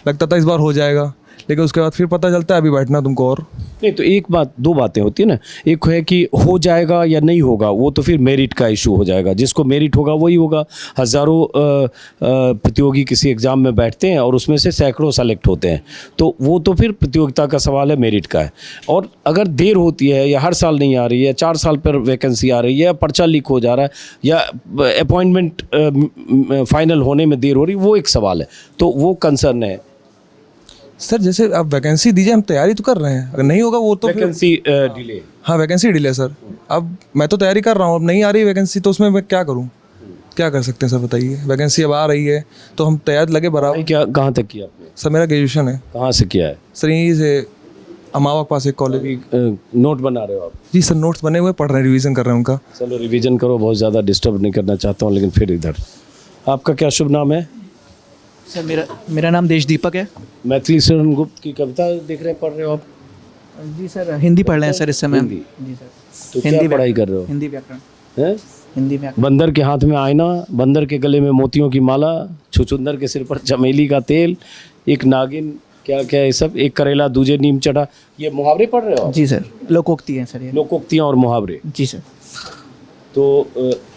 लगता था इस बार हो जाएगा, लेकिन उसके बाद फिर पता चलता है अभी बैठना तुमको और।
नहीं, तो एक बात, 2 बातें होती है ना। एक है कि हो जाएगा या नहीं होगा, वो तो फिर मेरिट का इशू हो जाएगा। जिसको मेरिट होगा वही होगा। हज़ारों प्रतियोगी किसी एग्ज़ाम में बैठते हैं और उसमें से सैकड़ों सेलेक्ट होते हैं, तो वो तो फिर प्रतियोगिता का सवाल है, मेरिट का है। और अगर देर होती है या हर साल नहीं आ रही है, 4 साल पर वैकेंसी आ रही है, या पर्चा लीक हो जा रहा है, या अपॉइंटमेंट फाइनल होने में देर हो रही, वो एक सवाल है। तो वो कंसर्न है
सर। जैसे अब वैकेंसी दीजिए, हम तैयारी तो कर रहे हैं, अगर नहीं होगा वो तो
वैकेंसी डिले।
हाँ वैकेंसी डिले सर। अब मैं तो तैयारी कर रहा हूँ, अब नहीं आ रही वैकेंसी तो उसमें मैं क्या करूँ, क्या कर सकते हैं सर बताइए। वैकेंसी अब आ रही है तो हम तैयारी लगे बराबर।
क्या, कहाँ तक किया आपने?
सर मेरा ग्रेजुएशन है।
कहाँ से किया है?
सर यहीं से अमावा के पास एक कॉलेज।
नोट बना रहे हो आप?
जी सर, नोट्स बने हुए, पढ़ रहे हैं, रिवीजन कर रहे हैं उनका।
चलो रिवीजन करो, बहुत ज़्यादा डिस्टर्ब नहीं करना चाहता हूँ, लेकिन फिर इधर आपका क्या शुभ नाम है?
सर मेरा नाम देश दीपक है।
मैथिली शरण गुप्त की कविता देख रहे हैं, पढ़ रहे हो आप?
जी सर, हिंदी पढ़ रहे हैं सर इस समय।
हिंदी?
जी सर।
तो क्या पढ़ाई कर रहे हो?
हिंदी व्याकरण।
हैं?
हिंदी व्याकरण।
बंदर के हाथ में आईना, बंदर के गले में मोतियों की माला, छुछुंदर के सिर पर चमेली का तेल, एक नागिन, क्या क्या ये सब, एक करेला दूजे नीम चढ़ा। ये मुहावरे पढ़ रहे हो आप?
जी सर, लोकोक्ति हैं सर ये।
लोकोक्तियाँ और मुहावरे।
जी सर।
तो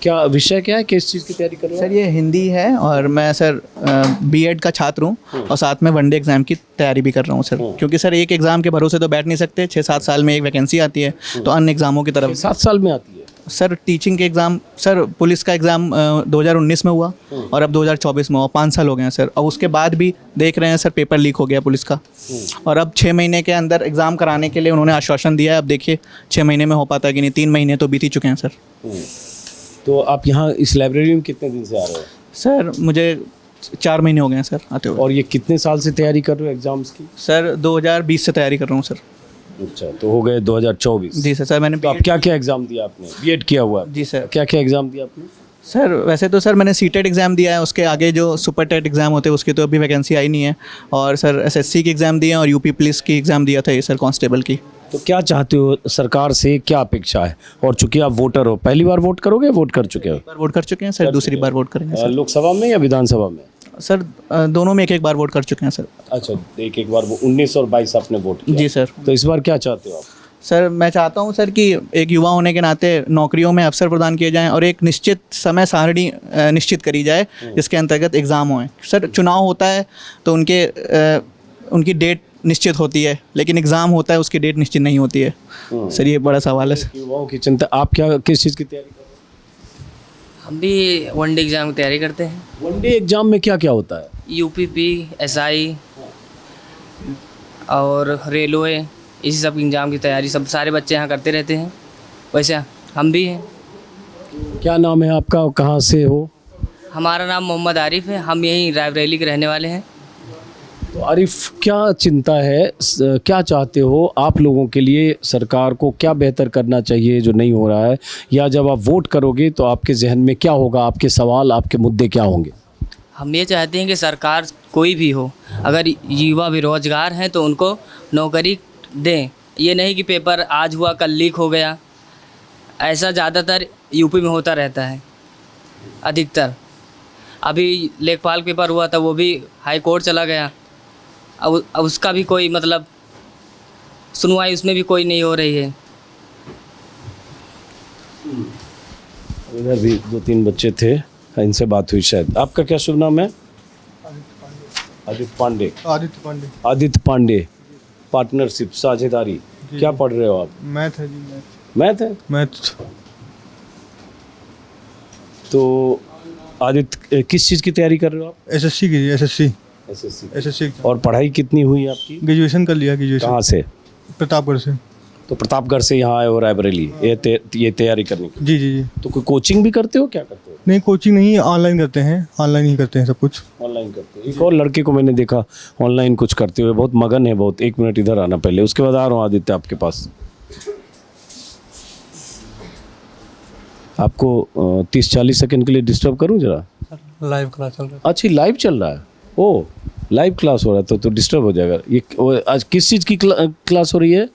क्या विषय क्या है, किस चीज़ की तैयारी कर रहे हो?
सर ये हिंदी है, और मैं सर बीएड का छात्र हूँ, और साथ में वनडे एग्ज़ाम की तैयारी भी कर रहा हूँ सर। क्योंकि सर एक एग्ज़ाम के भरोसे तो बैठ नहीं सकते, 6-7 साल में एक वैकेंसी आती है, तो अन्य एग्ज़ामों की तरफ।
7 साल में आती है?
सर टीचिंग के एग्ज़ाम, सर पुलिस का एग्ज़ाम 2019 में हुआ और अब 2024 में हुआ, 5 साल हो गए हैं सर। और उसके बाद भी देख रहे हैं सर, पेपर लीक हो गया पुलिस का। और अब 6 महीने के अंदर एग्ज़ाम कराने के लिए उन्होंने आश्वासन दिया है। अब देखिए 6 महीने में हो पाता है कि नहीं, 3 महीने तो बीत ही चुके हैं सर।
तो आप यहाँ इस लाइब्रेरी में कितने दिन से आ रहे हो?
सर मुझे 4 महीने हो गए हैं सर आते हुए।
और ये कितने साल से तैयारी कर रहे हो एग्ज़ाम्स की?
सर 2020 से तैयारी कर रहा हूँ सर।
अच्छा, तो हो गए 2024।
जी सर मैंने
तो आप क्या क्या एग्ज़ाम दिया आपने? बीएड किया हुआ है?
जी सर।
क्या क्या एग्ज़ाम दिया आपने?
सर वैसे तो सर मैंने सीटेट एग्ज़ाम दिया है, उसके आगे जो सुपर टेट एग्ज़ाम होते हैं उसकी तो अभी वैकेंसी आई नहीं है। और सर एसएससी की एग्ज़ाम दिए हैं और यूपी पुलिस की एग्ज़ाम दिया था ये सर, कांस्टेबल की।
तो क्या चाहते हो सरकार से, क्या अपेक्षा है? और चूंकि आप वोटर हो, पहली बार वोट करोगे, वोट कर चुके हो?
बार वोट कर चुके हैं सर, दूसरी बार वोट करेंगे सर।
लोकसभा में या विधानसभा में?
सर दोनों में एक बार वोट कर चुके हैं सर।
अच्छा, एक बार वो 19 और 22 आपने वोट किया।
जी सर।
तो इस बार क्या चाहते हो आप?
सर मैं चाहता हूं सर कि एक युवा होने के नाते नौकरियों में अवसर प्रदान किए जाएं और एक निश्चित समय सारणी निश्चित करी जाए जिसके अंतर्गत एग्ज़ाम हों। सर चुनाव होता है तो उनकी डेट निश्चित होती है, लेकिन एग्ज़ाम होता है उसकी डेट निश्चित नहीं होती है। सर ये बड़ा सवाल है सर।
युवाओं की चिंता। आप क्या, किस चीज़ की तैयारी कर रहे
हम भी वनडे एग्ज़ाम की तैयारी करते हैं।
हो? वनडे एग्जाम में क्या क्या होता है?
यूपीपी, एसआई और रेलवे, इसी सब एग्ज़ाम की तैयारी सब सारे बच्चे यहाँ करते रहते हैं। वैसे हम भी हैं।
क्या नाम है आपका और कहाँ से हो?
हमारा नाम मोहम्मद आरिफ है, हम यहीं रायबरेली के रहने वाले हैं।
तो आरिफ, क्या चिंता है, क्या चाहते हो आप लोगों के लिए? सरकार को क्या बेहतर करना चाहिए जो नहीं हो रहा है? या जब आप वोट करोगे तो आपके जहन में क्या होगा, आपके सवाल, आपके मुद्दे क्या होंगे?
हम ये चाहते हैं कि सरकार कोई भी हो, अगर युवा बेरोजगार हैं तो उनको नौकरी दें। ये नहीं कि पेपर आज हुआ कल लीक हो गया। ऐसा ज़्यादातर यूपी में होता रहता है अधिकतर। अभी लेखपाल पेपर हुआ था, वो भी हाई कोर्ट चला गया। अब उसका भी कोई मतलब सुनवाई उसमें भी कोई नहीं हो रही है।
इधर भी 2-3 बच्चे थे, इनसे बात हुई शायद। आपका क्या शुभ नाम है? आदित्य पांडे।
आदित्य पांडे।
आदित्य पांडे, पार्टनरशिप, साझेदारी। क्या पढ़ रहे हो आप?
मैथ है जी।
मैथ है?
मैथ।
तो आदित्य किस चीज़ की तैयारी कर रहे हो आप?
एसएससी की। एसएससी।
एसएससी। और पढ़ाई कितनी हुई आपकी?
ग्रेजुएशन कर लिया। ग्रेजुएशन
कहाँ से?
प्रतापगढ़ से।
तो प्रतापगढ़ से यहाँ आए हो रायबरेली ये तैयारी करने की?
जी जी जी।
तो कोई कोचिंग भी करते हो, क्या करते हो?
नहीं, कोचिंग नहीं, ऑनलाइन करते हैं। ऑनलाइन ही करते हैं सब कुछ।
ऑनलाइन करते हो? एक और लड़के को मैंने देखा ऑनलाइन कुछ करते हुए, बहुत मगन है बहुत। 1 मिनट इधर आना पहले, उसके बाद आ रहा हूँ आदित्य आपके पास। आपको 30-40 सेकंड के लिए डिस्टर्ब करूँ जरा?
लाइव क्लास चल रहा है।
अच्छी लाइव चल रहा है? ओ, लाइव क्लास हो रहा है तो डिस्टर्ब हो जाएगा। ये आज किस चीज़ की क्लास हो रही है?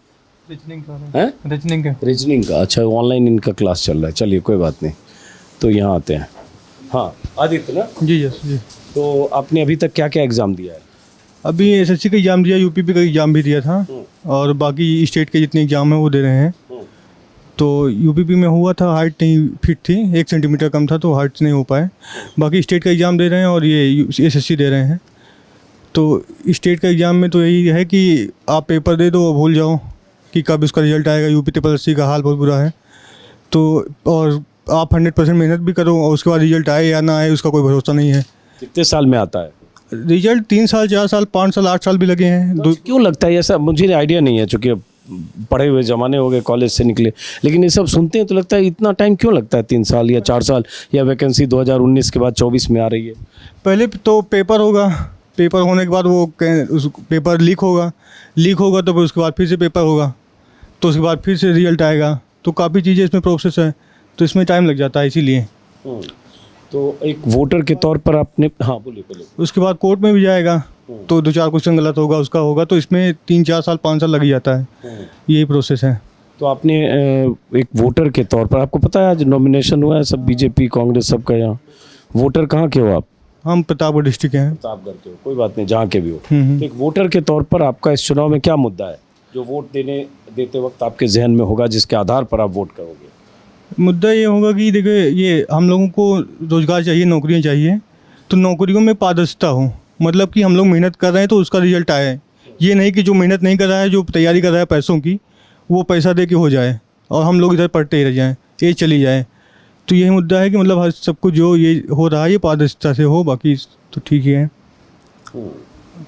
रीजनिंग का। अच्छा, ऑनलाइन इनका क्लास चल रहा है। चलिए कोई बात नहीं। तो यहाँ आते हैं। हाँ आदित्य ना?
जी यस जी।
तो आपने अभी तक क्या क्या एग्ज़ाम दिया है?
अभी एसएससी का एग्ज़ाम दिया, यूपीपी का एग्ज़ाम भी दिया था और बाकी स्टेट के जितने एग्ज़ाम हैं वो दे रहे हैं। तो यूपीपी में हुआ था, हाइट नहीं फिट थी, 1 सेंटीमीटर कम था तो हाइट नहीं हो पाए। बाकी स्टेट का एग्ज़ाम दे रहे हैं और ये एसएससी दे रहे हैं। तो स्टेट का एग्ज़ाम में तो यही है कि आप पेपर दे दो, भूल जाओ कि कब इसका रिजल्ट आएगा। यूपी ट्रिपल एससी का हाल बहुत बुरा है। तो और आप 100% मेहनत भी करो और उसके बाद रिजल्ट आए या ना आए उसका कोई भरोसा नहीं है।
कितने साल में आता है
रिजल्ट? 3 साल, 4 साल, 5 साल, 8 साल भी लगे हैं।
क्यों लगता है ऐसा? मुझे आइडिया नहीं है, चूँकि पढ़े हुए ज़माने हो गए, कॉलेज से निकले, लेकिन ये सब सुनते हैं तो लगता है इतना टाइम क्यों लगता है? 3 साल या 4 साल, या वैकेंसी 2019 के बाद 24 में आ रही है?
पहले तो पेपर होगा, पेपर होने के बाद वो उस पेपर लीक होगा तो फिर उसके बाद फिर से पेपर होगा, तो उसके बाद फिर से रिजल्ट आएगा। तो काफ़ी चीज़ें इसमें प्रोसेस है, तो इसमें टाइम लग जाता है इसीलिए।
तो एक वोटर के तौर पर आपने, हाँ बोलिए।
उसके बाद कोर्ट में भी जाएगा तो 2-4 क्वेश्चन गलत होगा, उसका होगा, तो इसमें 3-4 साल 5 साल लग ही जाता है। यही प्रोसेस है।
तो आपने एक वोटर के तौर पर, आपको पता है आज नॉमिनेशन हुआ है सब बीजेपी कांग्रेस सबका, यहाँ वोटर कहाँ के हो आप?
हम प्रतापगढ़ डिस्ट्रिक्ट हैं।
प्रतापगढ़ के हो, कोई बात नहीं, जहाँ के भी हो। तो एक वोटर के तौर पर आपका इस चुनाव में क्या मुद्दा है जो वोट देते वक्त आपके जहन में होगा, जिसके आधार पर आप वोट करोगे?
मुद्दा ये होगा कि देखिए, ये हम लोगों को रोज़गार चाहिए, नौकरियाँ चाहिए, तो नौकरियों में पारदर्शिता हो। मतलब कि हम लोग मेहनत कर रहे हैं तो उसका रिजल्ट आए। ये नहीं कि जो मेहनत नहीं कर रहा है, जो तैयारी कर रहा है पैसों की, वो पैसा दे के हो जाए और हम लोग इधर पढ़ते ही रह जाएँ। एज चली जाए। तो यही मुद्दा है कि मतलब हर सब कुछ जो ये हो रहा है ये पारदर्शिता से हो, बाकी तो ठीक ही है।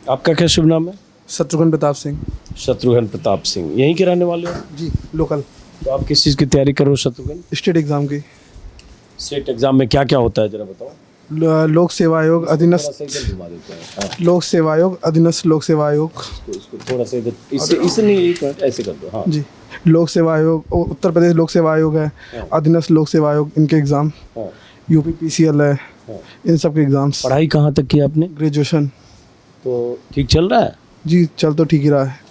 आपका क्या शुभ नाम है?
शत्रुघ्न प्रताप सिंह।
शत्रुघ्न प्रताप सिंह, यहीं के रहने वाले हो?
जी, लोकल।
तो आप किस चीज़ की तैयारी कर रहे हो शत्रुघ्न?
स्टेट एग्ज़ाम की।
स्टेट एग्जाम में क्या क्या होता है जरा बताओ।
लोक सेवा आयोग, अधीनस्थ लोक सेवा आयोग, अधीनस्थ लोक सेवा आयोग।
इसको थोड़ा सा इधर इससे नहीं, एक मिनट ऐसे कर दो। हाँ
जी, लोक सेवा आयोग, उत्तर प्रदेश लोक सेवा आयोग है, अधीनस्थ लोक सेवा आयोग, इनके एग्ज़ाम, यूपी पीसीएल है, इन सब के एग्ज़ाम्स।
पढ़ाई कहाँ तक की आपने?
ग्रेजुएशन।
तो ठीक चल रहा है?
जी, चल तो ठीक ही रहा है।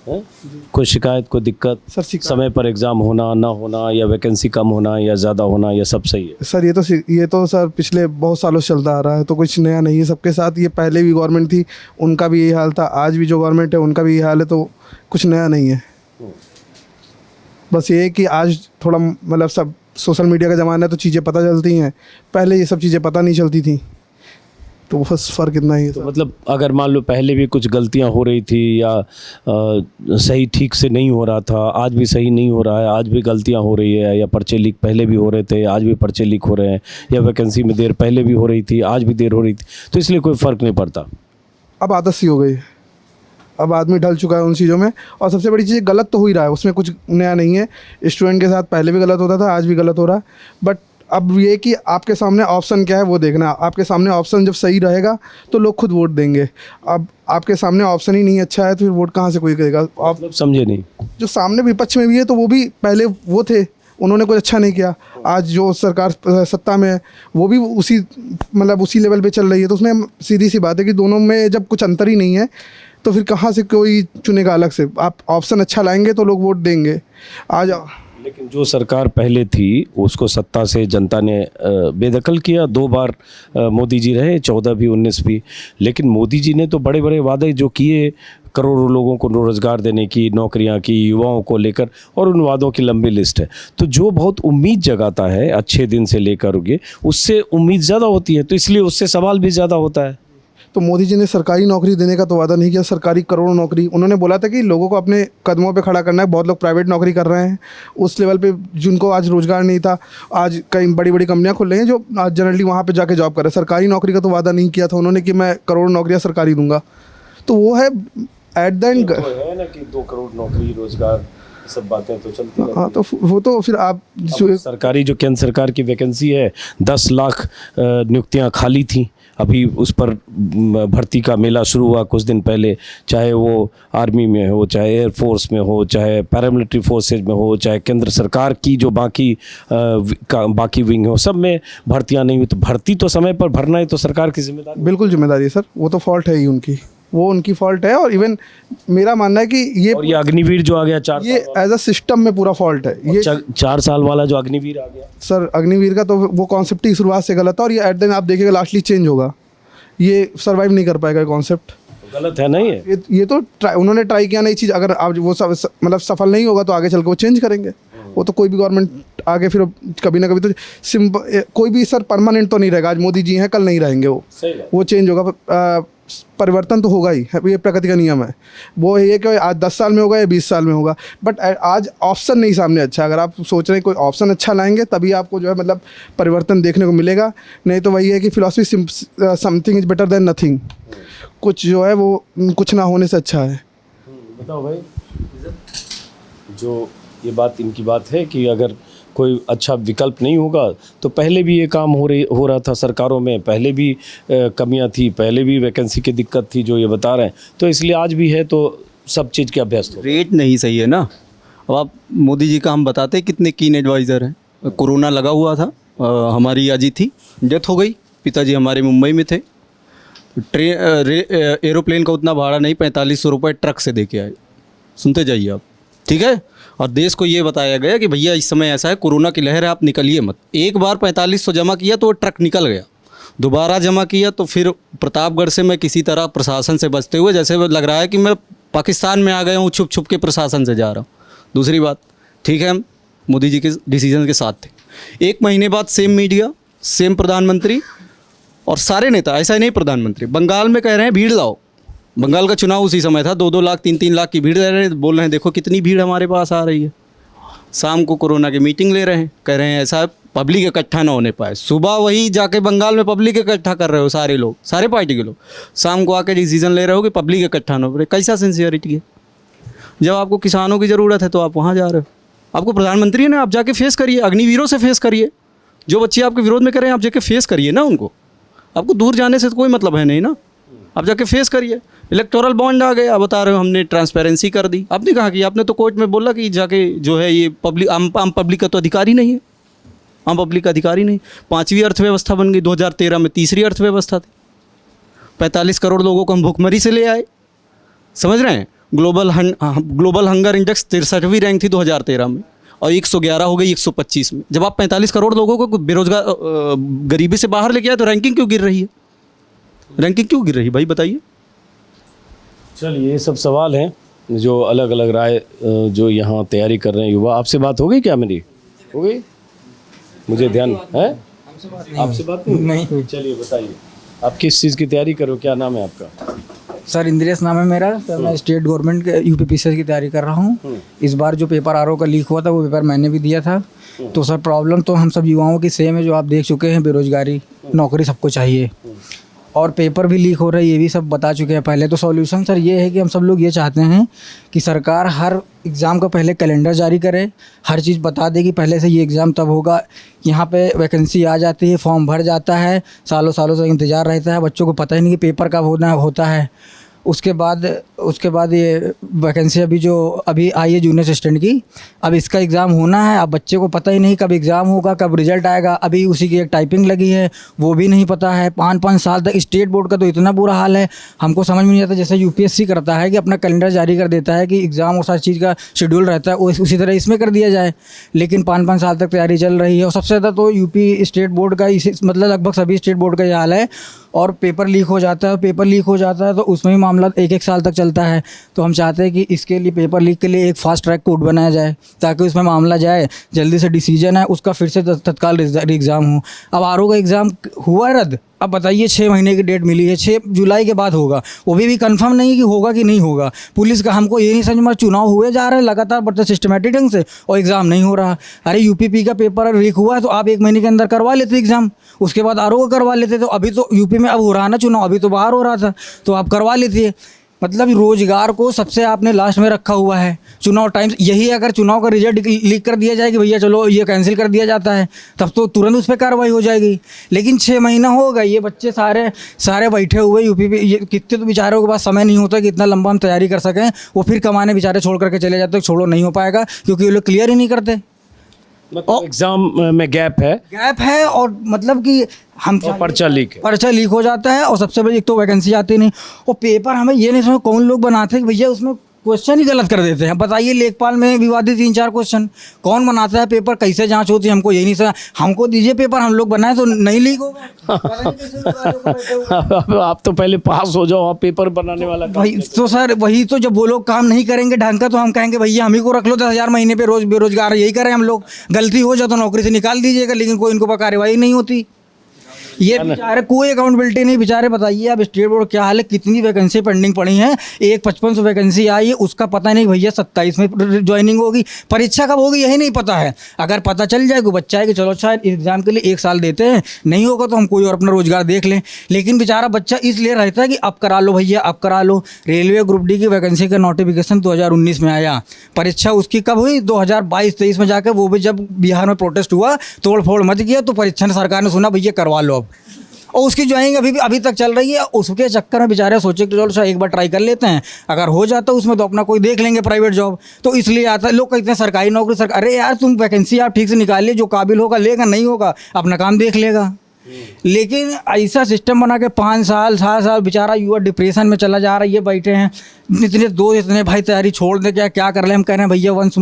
कोई शिकायत, कोई दिक्कत?
सर शिकायत,
समय पर एग्ज़ाम होना ना होना, या वैकेंसी कम होना या ज़्यादा होना, या सब सही है?
सर ये तो सर पिछले बहुत सालों से चलता आ रहा है, तो कुछ नया नहीं है सबके साथ। ये पहले भी गवर्नमेंट थी, उनका भी यही हाल था, आज भी जो गवर्नमेंट है उनका भी यही हाल है, तो कुछ नया नहीं है। बस ये है कि आज थोड़ा मतलब सब सोशल मीडिया का ज़माना है तो चीज़ें पता चलती हैं, पहले ये सब चीज़ें पता नहीं चलती थी, तो बस फ़र्क इतना ही है।
तो मतलब अगर मान लो पहले भी कुछ गलतियां हो रही थी या सही ठीक से नहीं हो रहा था, आज भी सही नहीं हो रहा है, आज भी गलतियां हो रही है, या पर्चे लीक पहले भी हो रहे थे आज भी पर्चे लीक हो रहे हैं, या वैकेंसी में देर पहले भी हो रही थी आज भी देर हो रही थी, तो इसलिए कोई फ़र्क नहीं पड़ता?
अब आदत सी हो गई है, अब आदमी ढल चुका है उन चीज़ों में। और सबसे बड़ी चीज़, गलत तो हो ही रहा है, उसमें कुछ नया नहीं है। स्टूडेंट के साथ पहले भी गलत होता था, आज भी गलत हो रहा है, बट अब ये कि आपके सामने ऑप्शन क्या है वो देखना। आपके सामने ऑप्शन जब सही रहेगा तो लोग खुद वोट देंगे। अब आपके सामने ऑप्शन ही नहीं अच्छा है तो फिर वोट कहाँ से कोई करेगा? आप
मतलब समझे नहीं।
जो सामने विपक्ष में भी है तो वो भी पहले वो थे, उन्होंने कुछ अच्छा नहीं किया। आज जो सरकार सत्ता में है वो भी उसी मतलब उसी लेवल पे चल रही है, तो उसमें सीधी सी बात है कि दोनों में जब कुछ अंतर ही नहीं है तो फिर कहाँ से कोई चुनेगा अलग से? आप ऑप्शन अच्छा लाएंगे तो लोग वोट देंगे। आज
लेकिन जो सरकार पहले थी उसको सत्ता से जनता ने बेदखल किया। 2 बार मोदी जी रहे, 14 भी 19 भी, लेकिन मोदी जी ने तो बड़े बड़े वादे जो किए, करोड़ों लोगों को रोज़गार देने की, नौकरियां की, युवाओं को लेकर, और उन वादों की लंबी लिस्ट है। तो जो बहुत उम्मीद जगाता है अच्छे दिन से लेकर उगे, उससे उम्मीद ज़्यादा होती है, तो इसलिए उससे सवाल भी ज़्यादा होता है।
तो मोदी जी ने सरकारी नौकरी देने का तो वादा नहीं किया, सरकारी करोड़ों नौकरी। उन्होंने बोला था कि लोगों को अपने कदमों पे खड़ा करना है। बहुत लोग प्राइवेट नौकरी कर रहे हैं उस लेवल पे जिनको आज रोज़गार नहीं था, आज कई बड़ी बड़ी कंपनियां खुल रही हैं जो आज जनरली वहाँ पे जाके जॉब कर रहे हैं। सरकारी नौकरी का तो वादा नहीं किया था उन्होंने कि मैं करोड़ों नौकरियाँ सरकारी दूंगा। तो वो है एट द एंड
है ना कि 2 करोड़ नौकरी, रोज़गार, सब बातें तो चलती हैं।
हाँ, तो वो तो फिर आप
सरकारी जो केंद्र सरकार की वैकेंसी है 10 लाख नियुक्तियां खाली थी। अभी उस पर भर्ती का मेला शुरू हुआ कुछ दिन पहले, चाहे वो आर्मी में हो, चाहे एयरफोर्स में हो, चाहे पैरामिलिट्री फोर्सेज में हो, चाहे केंद्र सरकार की जो बाकी विंग हो, सब में भर्तियां नहीं हुई। तो भर्ती तो समय पर भरना है तो सरकार की जिम्मेदारी।
बिल्कुल जिम्मेदारी है सर, वो तो फॉल्ट है ही उनकी, वो उनकी फॉल्ट है। और इवन मेरा मानना है कि ये
अग्निवीर जो आ गया 4
ये एज अ सिस्टम में पूरा फॉल्ट है। ये
4 साल वाला जो अग्निवीर आ गया
सर, अग्निवीर का तो वो कॉन्सेप्ट ही शुरुआत से गलत था, और ये एट देन आप देखिएगा लास्टली चेंज होगा, ये सर्वाइव नहीं कर पाएगा कॉन्सेप्ट।
गलत है ना
ये तो उन्होंने ट्राई किया नई चीज़, अगर आप वो मतलब सफल नहीं होगा तो आगे चल के वो चेंज करेंगे। वो तो कोई भी गवर्नमेंट आगे फिर कभी ना कभी तो कोई भी सर परमानेंट तो नहीं रहेगा। आज मोदी जी हैं, कल नहीं रहेंगे, वो चेंज होगा, परिवर्तन तो होगा ही, ये प्रकृति का नियम है। वो ये कि आज 10 साल में होगा या 20 साल में होगा, बट आज ऑप्शन नहीं सामने अच्छा। अगर आप सोच रहे हैं कोई ऑप्शन अच्छा लाएंगे तभी आपको जो है मतलब परिवर्तन देखने को मिलेगा, नहीं तो वही है कि philosophy something is better than nothing. कुछ जो है वो कुछ ना होने से अच्छा है।
बताओ भाई, जो ये बात इनकी बात है कि अगर कोई अच्छा विकल्प नहीं होगा तो पहले भी ये काम हो रहा था सरकारों में, पहले भी कमियां थी, पहले भी वैकेंसी की दिक्कत थी जो ये बता रहे हैं, तो इसलिए आज भी है, तो सब चीज़ के अभ्यस्त हो।
रेट नहीं सही है ना। अब आप मोदी जी का हम बताते कितने कीन एडवाइज़र हैं। कोरोना लगा हुआ था, हमारी अजी थी, डेथ हो गई, पिताजी हमारे मुंबई में थे, एरोप्लेन का उतना भाड़ा नहीं, 4500 रुपये ट्रक से दे के आए। सुनते जाइए आप, ठीक है। और देश को ये बताया गया कि भैया इस समय ऐसा है, कोरोना की लहर है, आप निकलिए मत। एक बार 4500 जमा किया तो वो ट्रक निकल गया, दोबारा जमा किया तो फिर प्रतापगढ़ से मैं किसी तरह प्रशासन से बचते हुए, जैसे लग रहा है कि मैं पाकिस्तान में आ गया हूँ, छुप छुप के प्रशासन से जा रहा हूँ। दूसरी बात, ठीक है, हम मोदी जी के डिसीजन के साथ थे। 1 महीने बाद सेम मीडिया, सेम प्रधानमंत्री और सारे नेता, ऐसा ही नहीं प्रधानमंत्री, बंगाल में कह रहे हैं भीड़ लाओ। बंगाल का चुनाव उसी समय था, 2-2 लाख 3-3 लाख की भीड़ ले रहे हैं, बोल रहे हैं देखो कितनी भीड़ हमारे पास आ रही है। शाम को कोरोना की मीटिंग ले रहे हैं, कह रहे हैं ऐसा पब्लिक इकट्ठा ना होने पाए। सुबह वही जाके बंगाल में पब्लिक इकट्ठा कर रहे हो सारे लोग, सारे पार्टी के लोग, शाम को आके डिसीजन ले रहे हो कि पब्लिक इकट्ठा ना हो। कैसा सिंसियरिटी है? जब आपको किसानों की ज़रूरत है तो आप वहाँ जा रहे हो। आपको प्रधानमंत्री ने, आप जाके फेस करिए, अग्निवीरों से फेस करिए। जो बच्चे आपके विरोध में कर रहे हैं आप जाके फेस करिए ना उनको। आपको दूर जाने से तो कोई मतलब है नहीं ना, आप जाके फेस करिए। इलेक्टोरल बॉन्ड आ गए, आप बता रहे हो हमने ट्रांसपेरेंसी कर दी। आपने कहा कि आपने तो कोर्ट में बोला कि जाके जो है ये पब्लिक, आम पब्लिक का तो अधिकारी नहीं है, आम पब्लिक का अधिकारी नहीं। 5वीं अर्थव्यवस्था बन गई, 2013 में 3री अर्थव्यवस्था थी। 45 करोड़ लोगों को हम भुखमरी से ले आए, समझ रहे हैं। ग्लोबल हंगर इंडेक्स 63वीं रैंक थी 2013 में, और 111 हो गई 125 में। जब आप 45 करोड़ लोगों को बेरोजगार गरीबी से बाहर लेके आए तो रैंकिंग क्यों गिर रही है? रैंकिंग क्यों गिर रही है भाई, बताइए।
चलिए, ये सब सवाल हैं जो अलग अलग राय जो यहाँ तैयारी कर रहे हैं युवा। आपसे बात हो गई क्या मेरी? हो गई? मुझे ध्यान है आपसे बात नहीं हुई। चलिए बताइए, आप किस चीज़ की तैयारी करो, क्या नाम है आपका?
सर इंद्रेश नाम है मेरा। सर मैं स्टेट गवर्नमेंट के यूपीपीसीएस की तैयारी कर रहा हूँ। इस बार जो पेपर आरओ का लीक हुआ था वो पेपर मैंने भी दिया था। तो सर प्रॉब्लम तो हम सब युवाओं की सेम है, जो आप देख चुके हैं, बेरोजगारी, नौकरी सबको चाहिए, और पेपर भी लीक हो रहा है, ये भी सब बता चुके हैं पहले। तो सॉल्यूशन सर ये है कि हम सब लोग ये चाहते हैं कि सरकार हर एग्ज़ाम का पहले कैलेंडर जारी करे, हर चीज़ बता दे कि पहले से ये एग्ज़ाम तब होगा, यहाँ पे वैकेंसी आ जाती है, फॉर्म भर जाता है, सालों सालों से इंतज़ार रहता है, बच्चों को पता ही नहीं कि पेपर कब होता है। उसके बाद ये वैकेंसी अभी आई है जूनियर असिस्टेंट की, अब इसका एग्ज़ाम होना है। अब बच्चे को पता ही नहीं कब एग्ज़ाम होगा, कब रिजल्ट आएगा। अभी उसी की एक टाइपिंग लगी है, वो भी नहीं पता है। 5-5 साल तक स्टेट बोर्ड का तो इतना बुरा हाल है, हमको समझ में नहीं आता। जैसे यूपीएससी करता है कि अपना कैलेंडर जारी कर देता है कि एग्ज़ाम और सारी चीज़ का शेड्यूल रहता है, उसी तरह इसमें कर दिया जाए। लेकिन 5-5 साल तक तैयारी चल रही है, और सबसे ज़्यादा तो यूपी स्टेट बोर्ड का मतलब लगभग सभी स्टेट बोर्ड का ये हाल है। और पेपर लीक हो जाता है, तो उसमें भी मामला 1-1 साल तक चलता है। तो हम चाहते हैं कि इसके लिए, पेपर लीक के लिए एक फास्ट ट्रैक कोर्ट बनाया जाए, ताकि उसमें मामला जाए, जल्दी से डिसीजन है उसका, फिर से तत्काल एग्ज़ाम हो। अब आरओ का एग्ज़ाम हुआ रद्द, अब बताइए 6 महीने की डेट मिली है, 6 जुलाई के बाद होगा, वो भी कंफर्म नहीं कि होगा कि नहीं होगा। पुलिस का हमको ये नहीं समझ में, चुनाव हुए जा रहे हैं लगातार बढ़ते सिस्टमेटिक ढंग से, और एग्ज़ाम नहीं हो रहा। अरे यूपीपी का पेपर लीक हुआ है तो आप 1 महीने के अंदर करवा लेते एग्ज़ाम, उसके बाद आरओ का करवा लेते। तो अभी तो यूपी में अब हो रहा ना चुनाव, अभी तो बाहर हो रहा था, तो आप करवा लेते। मतलब रोजगार को सबसे आपने लास्ट में रखा हुआ है। चुनाव टाइम यही, अगर चुनाव का रिजल्ट लीक कर दिया जाए कि भैया चलो ये कैंसिल कर दिया जाता है, तब तो तुरंत उस पर कार्रवाई हो जाएगी। लेकिन 6 महीना हो गया, ये बच्चे सारे बैठे हुए यूपी पे, ये कितने तो बेचारों के पास समय नहीं होता कि इतना लंबा हम तैयारी कर सकें। वो फिर कमाने बेचारे छोड़ करके चले जाते, छोड़ो नहीं हो पाएगा, क्योंकि ये लोग क्लियर ही नहीं करते।
मतलब एग्ज़ाम में गैप है, और मतलब कि हम पर्चा लीक हो जाता है, और सबसे बड़ी एक तो वैकेंसी आती नहीं, और पेपर हमें ये नहीं समझ कौन लोग बनाते हैं कि भैया उसमें क्वेश्चन ही गलत कर देते हैं। बताइए, लेखपाल में विवादित 3-4 क्वेश्चन कौन बनाता है, पेपर कैसे जांच होती है, हमको यही नहीं समझ। हमको दीजिए पेपर, हम लोग बनाए तो नहीं लीक होगा। आप तो पहले पास हो जाओ, आप पेपर बनाने वाला
भाई तो सर वही तो, जब वो लोग काम नहीं करेंगे ढंग का, तो हम कहेंगे भैया हम ही को रख लो 10,000 महीने पे, रोज बेरोजगार यही करें हम लोग। गलती हो जाए तो नौकरी से निकाल दीजिएगा, लेकिन कोई इनको पर कार्रवाई नहीं होती। ये बेचारे कोई अकाउंटेबिलिटी नहीं बेचारे। बताइए अब स्टेट बोर्ड क्या हाल है, कितनी वैकेंसी पेंडिंग पड़ी हैं। एक 5500 वैकेंसी आई है, उसका पता नहीं भैया 27 में ज्वाइनिंग होगी, परीक्षा कब होगी यही नहीं पता है। अगर पता चल जाए कोई बच्चा है कि चलो शायद एग्जाम के लिए 1 साल देते हैं, नहीं होगा तो हम कोई और अपना रोजगार देख लें। लेकिन बेचारा बच्चा इसलिए रहता है कि अब करा लो भैया, अब करा लो। रेलवे ग्रुप डी की वैकेंसी का नोटिफिकेशन 2019 में आया, परीक्षा उसकी कब हुई 2022-23 में जाकर, वो भी जब बिहार में प्रोटेस्ट हुआ, तोड़ फोड़ मच गया, तो परीक्षा सरकार ने सुना भैया करवा लो अब, और उसकी ज्वाइनिंग अभी तक चल रही है। उसके चक्कर में बेचारे सोचे कि चलो एक बार ट्राई कर लेते हैं, अगर हो जाता उसमें तो अपना कोई देख लेंगे प्राइवेट जॉब। तो इसलिए आता है, लोग कहते हैं सरकारी नौकरी अरे यार तुम वैकेंसी आप ठीक से निकालिए, जो काबिल होगा लेगा, नहीं होगा अपना काम देख लेगा। लेकिन ऐसा सिस्टम बना के 5 साल 7 साल बेचारा युवा डिप्रेशन में चला जा रहा है। ये बैठे हैं इतने दोस्त, इतने भाई तैयारी छोड़ दे, क्या कर रहे हैं। हम कह रहे हैं भैया वंस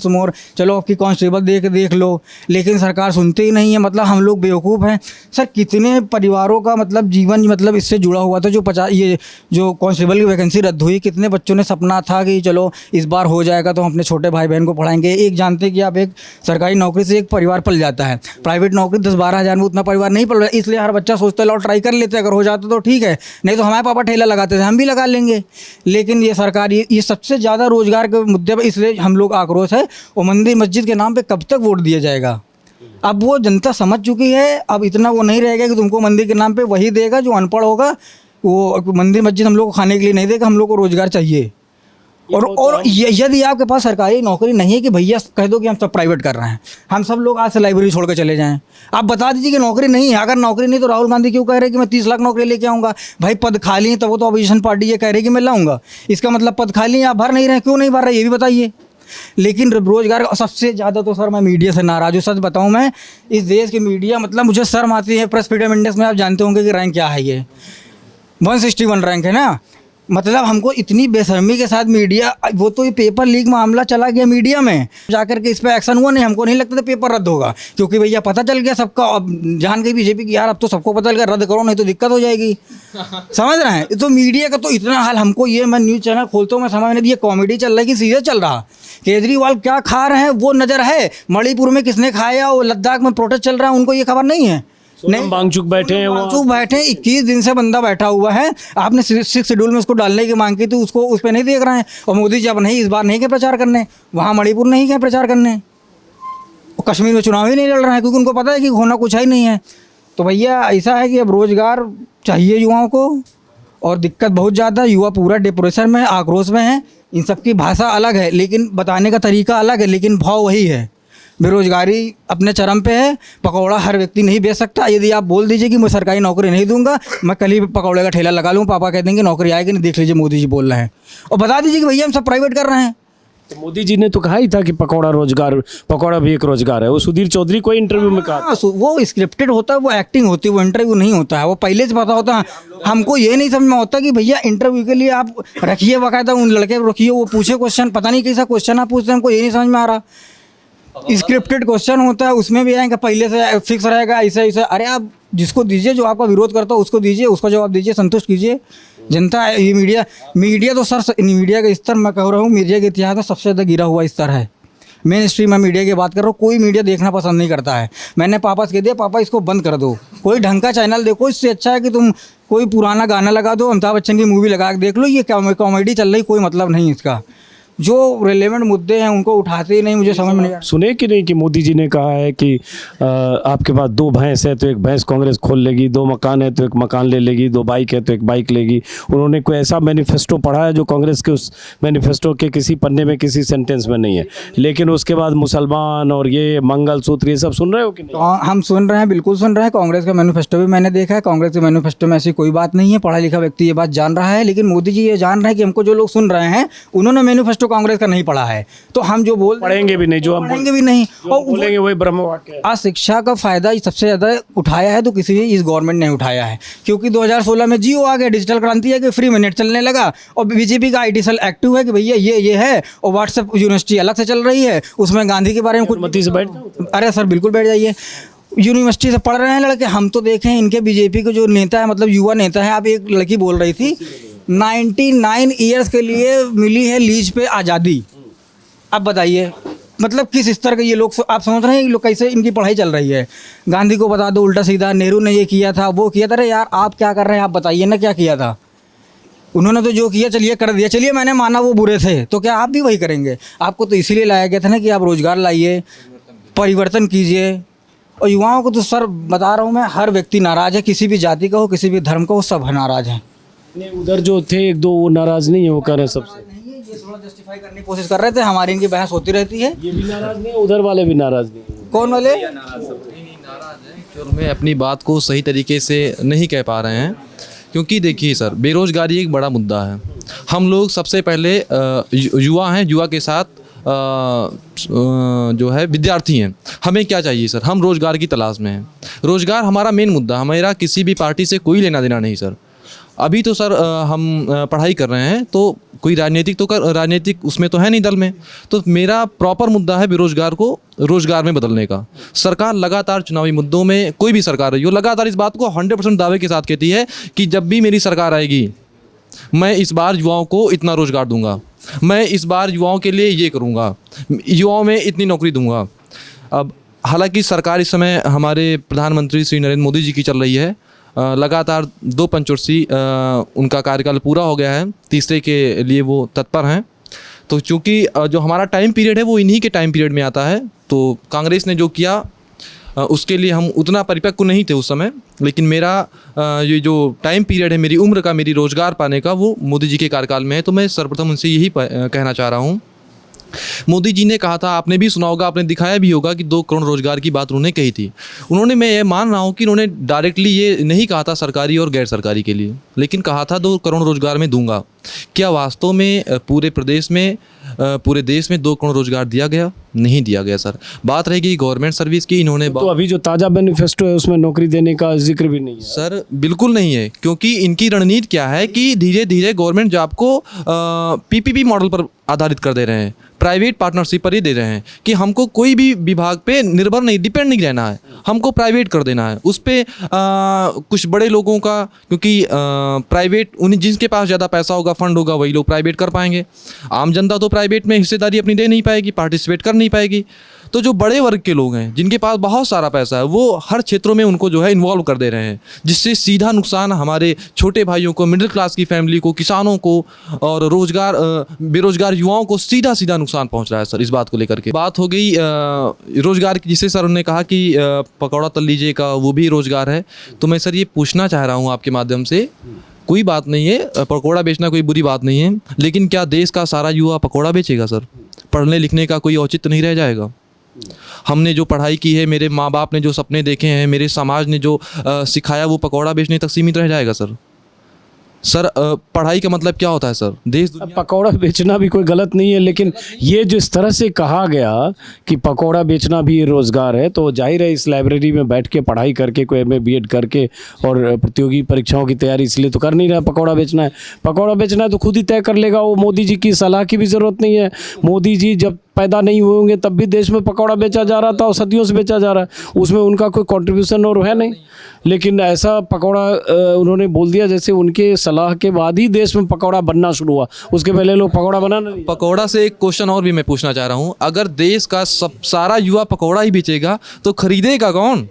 मोर चलो आपकी कांस्टेबल देख लो, लेकिन सरकार सुनती ही नहीं है। मतलब हम लोग बेवकूफ़ हैं सर। कितने परिवारों का मतलब जीवन मतलब इससे जुड़ा हुआ था, जो कांस्टेबल की वैकेंसी रद्द हुई, कितने बच्चों ने सपना था कि चलो इस बार हो जाएगा तो हम अपने छोटे भाई बहन को पढ़ाएंगे। एक जानते हैं कि आप एक सरकारी नौकरी से एक परिवार पल जाता है, प्राइवेट नौकरी 10-12 हज़ार में उतना परिवार नहीं पल रहा है। इसलिए हर बच्चा सोचता है लो ट्राई कर लेते हैं, अगर हो जाता तो ठीक है, नहीं तो हमारे पापा ठेला लगाते थे, हम भी लगा लेंगे। लेकिन लेकिन ये सरकार ये सबसे ज़्यादा रोजगार के मुद्दे पर इसलिए हम लोग आक्रोश है। और मंदिर मस्जिद के नाम पे कब तक वोट दिया जाएगा? अब वो जनता समझ चुकी है, अब इतना वो नहीं रहेगा कि तुमको मंदिर के नाम पे वही देगा जो अनपढ़ होगा। वो मंदिर मस्जिद हम लोग को खाने के लिए नहीं देगा, हम लोग को रोजगार चाहिए। और यदि आपके पास सरकारी नौकरी नहीं है कि भैया कह दो कि हम सब प्राइवेट कर रहे हैं, हम सब लोग आज से लाइब्रेरी छोड़ के चले जाएं। आप बता दीजिए कि नौकरी नहीं है। अगर नौकरी नहीं तो राहुल गांधी क्यों कह रहे हैं कि मैं 30 लाख नौकरी लेके आऊँगा? भाई पद खाली है, तो वो तो अपोजिशन पार्टी ये कह रही है कि मैं लाऊंगा। इसका मतलब पद खाली है, आप भर नहीं रहे, क्यों नहीं भर रहे ये भी बताइए। लेकिन रोजगार सबसे ज़्यादा तो सर मैं मीडिया से नाराज़ हूँ। सच बताऊँ, मैं इस देश की मीडिया मतलब मुझे शर्म आती है। प्रेस फ्रीडम इंडेक्स में आप जानते होंगे कि रैंक क्या है, ये 161 रैंक है ना। मतलब हमको इतनी बेशर्मी के साथ मीडिया, वो तो ये पेपर लीक मामला चला गया मीडिया में, जाकर के इस पर एक्शन हुआ नहीं। हमको नहीं लगता था पेपर रद्द होगा, क्योंकि भैया पता चल गया सबका। अब जान गई बीजेपी की यार अब तो सबको पता चल गया, रद्द करो नहीं तो दिक्कत हो जाएगी। समझ रहे हैं? तो मीडिया का तो इतना हाल हमको, ये मैं न्यूज़ चैनल खोलता हूँ, मैं समझ नहीं, ये कॉमेडी चल रहा है कि सीरियस चल रहा। केजरीवाल क्या खा रहे हैं वो नज़र है, मणिपुर में किसने खाया, और लद्दाख में प्रोटेस्ट चल रहा है उनको ये खबर नहीं है।
नहीं, बांगचुक बैठे हैं,
बांगचुक बैठे 21 दिन से बंदा बैठा हुआ है। आपने 6 शेड्यूल में उसको डालने की मांग की थी, उसको उस पर नहीं देख रहे हैं। और मोदी जी अब नहीं, इस बार नहीं गए प्रचार करने, वहाँ मणिपुर नहीं गए प्रचार करने। और कश्मीर में चुनाव ही नहीं लड़ रहा है, क्योंकि उनको पता है कि होना कुछ ही नहीं है। तो भैया ऐसा है कि अब रोज़गार चाहिए युवाओं को, और दिक्कत बहुत ज़्यादा। युवा पूरा डिप्रेशन में, आक्रोश में है। इन सबकी भाषा अलग है, लेकिन बताने का तरीका अलग है, लेकिन भाव वही है। बेरोजगारी अपने चरम पे है। पकौड़ा हर व्यक्ति नहीं बेच सकता। यदि आप बोल दीजिए कि मैं सरकारी नौकरी नहीं दूंगा, मैं कल ही पकौड़े का ठेला लगा लूँ, पापा कह देंगे नौकरी आएगी नहीं, देख लीजिए मोदी जी बोल रहे हैं। और बता दीजिए कि भैया हम सब प्राइवेट कर रहे हैं।
तो मोदी जी ने तो कहा ही था कि पकौड़ा रोजगार, पकौड़ा भी एक रोजगार है। वो सुधीर चौधरी को इंटरव्यू में कहा।
हाँ, वो स्क्रिप्टेड होता है, वो एक्टिंग होती है, वो इंटरव्यू नहीं होता है। वो पहले से पता होता है। हमको ये नहीं समझ में होता कि भैया इंटरव्यू के लिए आप रखिए बाकायदा, उन लड़के को रखिए, वो पूछे क्वेश्चन, पता नहीं कैसा क्वेश्चन आप पूछते हैं, हमको ये नहीं समझ में आ रहा। स्क्रिप्टेड क्वेश्चन होता है, उसमें भी आएंगे पहले से फिक्स रहेगा ऐसा ऐसा। अरे आप जिसको दीजिए, जो आपका विरोध करता हो उसको दीजिए, उसका जवाब दीजिए, संतुष्ट कीजिए जनता। ये मीडिया तो सर, मीडिया का स्तर मैं कह रहा हूँ, मीडिया के इतिहास में सबसे ज़्यादा गिरा हुआ स्तर है। मेन स्ट्रीम में मीडिया की बात कर रहा हूँ, कोई मीडिया देखना पसंद नहीं करता है। मैंने पापा से कह दिया, पापा इसको बंद कर दो, कोई ढंग का चैनल देखो। इससे अच्छा है कि तुम कोई पुराना गाना लगा दो, अमिताभ बच्चन की मूवी लगा के देख लो। ये कॉमेडी चल रही, कोई मतलब नहीं इसका। जो रेलेवेंट मुद्दे हैं उनको उठाते ही नहीं, मुझे समझ में नहीं।
सुने कि नहीं कि मोदी जी ने कहा है कि आपके पास 2 भैंस है तो एक भैंस कांग्रेस खोल लेगी, 2 मकान है तो एक मकान ले लेगी, 2 बाइक है तो एक बाइक लेगी। उन्होंने कोई ऐसा मैनिफेस्टो पढ़ा है जो कांग्रेस के उस मैनिफेस्टो के किसी पन्ने में, किसी सेंटेंस में नहीं है। लेकिन उसके बाद मुसलमान और ये मंगलसूत्र, ये सब सुन रहे हो कि नहीं?
हम सुन रहे हैं, बिल्कुल सुन रहे हैं। कांग्रेस का मैनिफेस्टो भी मैंने देखा है। कांग्रेस के मैनिफेस्टो में ऐसी कोई बात नहीं है। पढ़ा लिखा व्यक्ति ये बात जान रहा है। लेकिन मोदी जी ये जान रहे हैं कि हमको जो लोग सुन रहे हैं उन्होंने मैनिफेस्टो कांग्रेस का नहीं पढ़ा है, तो हम जो
पढ़ेंगे भी नहीं, जो हम
पढ़ेंगे भी नहीं,
और बोलेंगे वही ब्रह्म वाक्य है।
आज शिक्षा का फायदा सबसे ज़्यादा उठाया है तो किसी इस गवर्नमेंट ने उठाया है, क्योंकि 2016 में जियो आ गया, डिजिटल क्रांति है कि फ्री में नेट चलने लगा। और बीजेपी का IT सेल एक्टिव है कि भैया ये है। और व्हाट्सएप यूनिवर्सिटी अलग से चल रही है, उसमें गांधी के बारे में कुछ
मती से बैठ।
अरे सर बिल्कुल बैठ जाइए। यूनिवर्सिटी से पढ़ रहे हैं लड़के। हम तो देखें इनके बीजेपी के जो नेता है, मतलब युवा नेता है। आप एक लड़की बोल रही थी 99 ईयर्स के लिए मिली है लीज पे आज़ादी। अब बताइए मतलब किस स्तर के ये लोग, आप समझ रहे हैं लोग कैसे इनकी पढ़ाई चल रही है। गांधी को बता दो उल्टा सीधा, नेहरू ने ये किया था, वो किया था। अरे यार आप क्या कर रहे हैं, आप बताइए ना क्या किया था उन्होंने। तो जो किया चलिए कर दिया, चलिए मैंने माना वो बुरे थे, तो क्या आप भी वही करेंगे? आपको तो इसीलिए लाया गया था ना कि आप रोज़गार लाइए, परिवर्तन कीजिए। और युवाओं को तो सर बता रहा हूँ मैं, हर व्यक्ति नाराज़ है, किसी भी जाति का हो, किसी भी धर्म का हो, सब नाराज़ हैं।
नहीं, उधर जो थे 1-2 वो नाराज़ नहीं है, वो कह रहे हैं सबसे।
ये थोड़ा जस्टिफाई करने की कोशिश कर रहे थे, हमारी इनकी बहस होती रहती है।
ये भी नाराज़ नहीं है, उधर वाले भी नाराज़ नहीं है।
कौन वाले?
मैं अपनी बात को सही तरीके से नहीं कह पा रहे हैं, क्योंकि देखिए सर, बेरोजगारी एक बड़ा मुद्दा है। हम लोग सबसे पहले युवा हैं, युवा के साथ जो है विद्यार्थी हैं। हमें क्या चाहिए सर? हम रोज़गार की तलाश में हैं। रोज़गार हमारा मेन मुद्दा, हमारा किसी भी पार्टी से कोई लेना देना नहीं सर। अभी तो सर हम पढ़ाई कर रहे हैं, तो कोई राजनीतिक उसमें तो है नहीं दल में। तो मेरा प्रॉपर मुद्दा है बेरोजगार को रोजगार में बदलने का। सरकार लगातार चुनावी मुद्दों में, कोई भी सरकार रही हो, लगातार इस बात को 100% दावे के साथ कहती है कि जब भी मेरी सरकार आएगी मैं इस बार युवाओं को इतना रोजगार दूंगा, मैं इस बार युवाओं के लिए ये करूंगा, युवाओं में इतनी नौकरी दूंगा। अब हालांकि सरकार इस समय हमारे प्रधानमंत्री श्री नरेंद्र मोदी जी की चल रही है, लगातार 2 पंचवर्षीय उनका कार्यकाल पूरा हो गया है, तीसरे के लिए वो तत्पर हैं। तो चूँकि जो हमारा टाइम पीरियड है वो इन्हीं के टाइम पीरियड में आता है, तो कांग्रेस ने जो किया उसके लिए हम उतना परिपक्व नहीं थे उस समय, लेकिन मेरा ये जो टाइम पीरियड है, मेरी उम्र का, मेरी रोज़गार पाने का, वो मोदी जी के कार्यकाल में है। तो मैं सर्वप्रथम उनसे यही कहना चाह रहा हूँ, मोदी जी ने कहा था, आपने भी सुना होगा, आपने दिखाया भी होगा कि 2 करोड़ रोज़गार की बात उन्होंने कही थी। उन्होंने, मैं ये मान रहा हूँ कि उन्होंने डायरेक्टली ये नहीं कहा था सरकारी और गैर सरकारी के लिए, लेकिन कहा था 2 करोड़ रोज़गार मैं दूंगा। क्या वास्तव में पूरे प्रदेश में, पूरे देश में 2 करोड़ रोज़गार दिया गया? नहीं दिया गया सर। बात रहेगी गवर्नमेंट सर्विस की, इन्होंने
तो अभी जो ताज़ा मैनिफेस्टो है उसमें नौकरी देने का जिक्र भी नहीं है
सर। बिल्कुल नहीं है, क्योंकि इनकी रणनीति क्या है कि धीरे धीरे गवर्नमेंट जॉब को पीपीपी मॉडल पर आधारित कर दे रहे हैं, प्राइवेट पार्टनरशिप पर ही दे रहे हैं कि हमको कोई भी विभाग पे निर्भर नहीं, डिपेंड नहीं रहना है, हमको प्राइवेट कर देना है। उस पर कुछ बड़े लोगों का, क्योंकि प्राइवेट, उन्हें जिनके पास ज़्यादा पैसा होगा, फंड होगा, वही लोग प्राइवेट कर पाएंगे। आम जनता तो प्राइवेट में हिस्सेदारी अपनी दे नहीं पाएगी, पार्टिसिपेट कर नहीं पाएगी। तो जो बड़े वर्ग के लोग हैं, जिनके पास बहुत सारा पैसा है, वो हर क्षेत्रों में उनको जो है इन्वॉल्व कर दे रहे हैं, जिससे सीधा नुकसान हमारे छोटे भाइयों को, मिडिल क्लास की फैमिली को, किसानों को और बेरोजगार युवाओं को सीधा सीधा नुकसान पहुंच रहा है सर। इस बात को लेकर के बात हो गई रोजगार की, जिसे सर उन्होंने कहा कि पकौड़ा तल लीजिए का वो भी रोजगार है। तो मैं सर ये पूछना चाह रहा हूँ आपके माध्यम से, कोई बात नहीं है, पकौड़ा बेचना कोई बुरी बात नहीं है, लेकिन क्या देश का सारा युवा पकौड़ा बेचेगा सर? पढ़ने लिखने का कोई औचित्य नहीं रह जाएगा? हमने जो पढ़ाई की है, मेरे माँ बाप ने जो सपने देखे हैं, मेरे समाज ने जो सिखाया, वो पकौड़ा बेचने तक सीमित रह जाएगा सर? सर पढ़ाई का मतलब क्या होता है सर? देश दुनिया।
पकौड़ा बेचना भी कोई गलत नहीं है, लेकिन ये जो इस तरह से कहा गया कि पकौड़ा बेचना भी रोज़गार है, तो जाहिर है इस लाइब्रेरी में बैठ के पढ़ाई करके, कोई MA BEd करके और प्रतियोगी परीक्षाओं की तैयारी इसलिए तो कर नहीं रहा, पकौड़ा बेचना है। पकौड़ा बेचना है तो खुद ही तय कर लेगा वो, मोदी जी की सलाह की भी ज़रूरत नहीं है। मोदी जी जब पैदा नहीं हुए होंगे तब भी देश में पकौड़ा बेचा जा रहा था और सदियों से बेचा जा रहा है, उसमें उनका कोई कंट्रीब्यूशन और है नहीं। लेकिन ऐसा पकौड़ा उन्होंने बोल दिया जैसे उनके सलाह के बाद ही देश में पकौड़ा बनना शुरू हुआ, उसके पहले लोग पकौड़ा बनाना नहीं।
पकौड़ा से एक क्वेश्चन और भी मैं पूछना चाह रहा हूँ, अगर देश का सारा युवा पकौड़ा ही बेचेगा तो खरीदेगा कौन?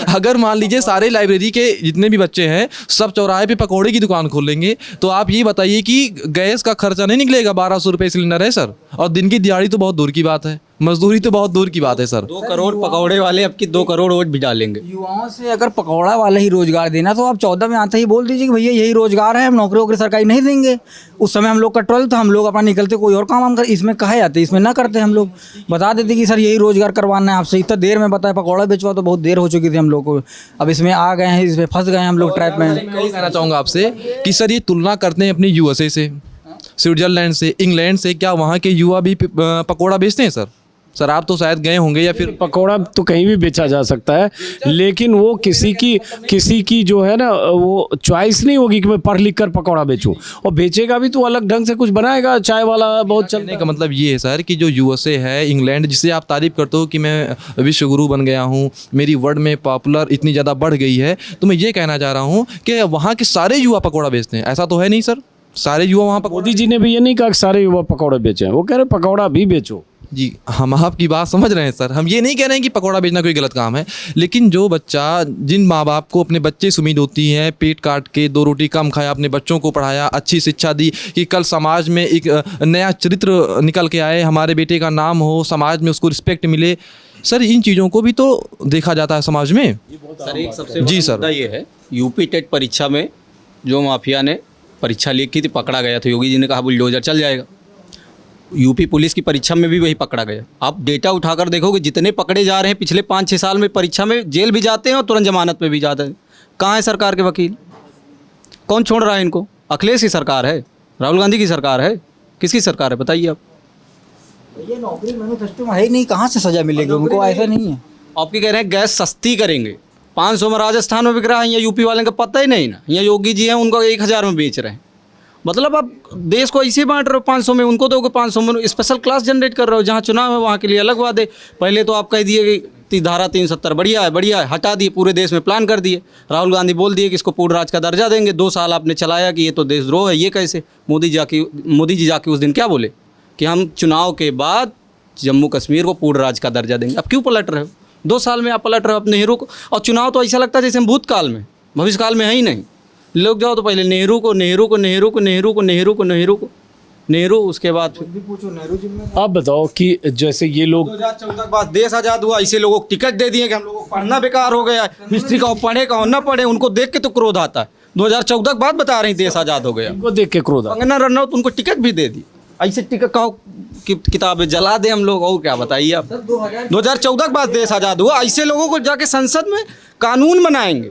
अगर मान लीजिए सारे लाइब्रेरी के जितने भी बच्चे हैं सब चौराहे पे पकौड़े की दुकान खोल लेंगे, तो आप ये बताइए कि गैस का खर्चा नहीं निकलेगा? 1200 रुपये सिलेंडर है सर, और दिन की दिहाड़ी तो बहुत दूर की बात है, मजदूरी तो बहुत दूर की बात है सर।
2 करोड़ पकौड़े वाले अब की 2 करोड़ वोट भी डालेंगे।
युवाओं से अगर पकौड़ा वाला ही रोजगार देना, तो आप 14 में आते ही बोल दीजिए कि भैया यही रोजगार है, हम नौकरी वोकरी सरकारी नहीं देंगे। उस समय हम लोग का ट्रोल था, हम लोग अपना निकलते कोई और काम हम कर, इसमें कहे जाते, इसमें ना करते। हम लोग बता देते कि सर यही रोजगार करवाना है आपसे। इतना देर में बताया पकौड़ा बेचवा, तो बहुत देर हो चुकी थी हम लोग को। अब इसमें आ गए हैं, इसमें फंस गए हैं हम लोग ट्रैप में।
मैं कहना चाहूँगा आपसे कि सर ये तुलना करते हैं अपनी USA से, स्विट्जरलैंड से, इंग्लैंड से, क्या वहाँ के युवा भी पकौड़ा बेचते हैं सर? सर आप तो शायद गए होंगे, या फिर
पकौड़ा तो कहीं भी बेचा जा सकता है, लेकिन वो किसी की जो है ना, वो चॉइस नहीं होगी कि मैं पढ़ लिख कर पकौड़ा बेचूं। और बेचेगा भी तो अलग ढंग से कुछ बनाएगा, चाय वाला बहुत चलने
का मतलब ये है सर कि जो USA है, इंग्लैंड, जिसे आप तारीफ करते हो कि मैं विश्व गुरु बन गया हूँ, मेरी वर्ल्ड में पॉपुलर इतनी ज़्यादा बढ़ गई है, तो मैं ये कहना चाह रहा हूँ कि वहाँ के सारे युवा पकौड़ा बेचते हैं, ऐसा तो है नहीं सर? सारे युवा वहाँ पर,
मोदी जी ने भी ये नहीं कहा कि सारे युवा पकौड़े बेचें, वो कह रहे पकौड़ा भी बेचो।
जी, हम आपकी बात समझ रहे हैं सर, हम ये नहीं कह रहे हैं कि पकौड़ा बेचना कोई गलत काम है, लेकिन जो बच्चा, जिन माँ बाप को अपने बच्चे से उम्मीद होती है, पेट काट के 2 रोटी कम खाया, अपने बच्चों को पढ़ाया, अच्छी शिक्षा दी कि कल समाज में एक नया चरित्र निकल के आए, हमारे बेटे का नाम हो, समाज में उसको रिस्पेक्ट मिले, सर इन चीज़ों को भी तो देखा जाता है समाज में।
सर एक सबसे बड़ा मुद्दा ये है, यूपी टेट परीक्षा में जो माफिया ने परीक्षा लीक की थी, पकड़ा गया था, योगी जी ने कहा बुलडोजर चल जाएगा। यूपी पुलिस की परीक्षा में भी वही पकड़ा गया। आप डेटा उठाकर देखोगे, जितने पकड़े जा रहे हैं पिछले 5-6 साल में, परीक्षा में जेल भी जाते हैं और तुरंत जमानत में भी जाते हैं। कहाँ है सरकार के वकील? कौन छोड़ रहा है इनको? अखिलेश की सरकार है, राहुल गांधी की सरकार है, किसकी सरकार है बताइए आप?
ये नौकरी मैनिफेस्टो में है ही नहीं, कहाँ से सजा मिलेगी उनको? ऐसा नहीं है।
आपकी कह रहे हैं गैस सस्ती करेंगे, 500 में राजस्थान में बिक रहा है, यहाँ यूपी वाले का पता ही नहीं ना। यहाँ योगी जी हैं, उनको 1000 में बेच रहे हैं। मतलब आप देश को ऐसे बांट रहे हो, 500 में उनको दोगे, 500 में स्पेशल क्लास जनरेट कर रहे हो। जहाँ चुनाव है वहाँ के लिए अलग वादे। पहले तो आप कह दिए कि धारा 370 बढ़िया है, हटा दिए, पूरे देश में प्लान कर दिए। राहुल गांधी बोल दिए कि इसको पूर्ण राज का दर्जा देंगे। 2 साल आपने चलाया कि ये तो देशद्रोह है, ये कैसे? मोदी जी जाके उस दिन क्या बोले कि हम चुनाव के बाद जम्मू कश्मीर को पूर्ण राज का दर्जा देंगे। अब क्यों पलट रहे हो? 2 साल में आप पलट रहे हो अपने हीरो को। और चुनाव तो ऐसा लगता है जैसे हम भूतकाल में, भविष्य काल में है ही नहीं। लोग जाओ तो पहले नेहरू को, नेहरू को, नेहरू को, नेहरू को, नेहरू को, नेहरू को, नेहरू, उसके बाद फिर
आप बताओ कि जैसे ये लोग
2014 के बाद देश आज़ाद हुआ, इसे लोगों को टिकट दे दिए कि हम लोगों को पढ़ना बेकार हो गया, हिस्ट्री का पढ़े का ना पढ़े, उनको देख के तो क्रोध आता है। 2014 के बाद बता रही देश आज़ाद हो गया,
इनको देख के क्रोध आता है।
कंगना रनौत उनको टिकट भी दे दी। ऐसे टिकट कहो कि किताबें जला दे हम लोग, और क्या बताइए आप। 2014 के बाद देश आज़ाद हुआ, ऐसे लोगों को जाके संसद में कानून बनाएंगे।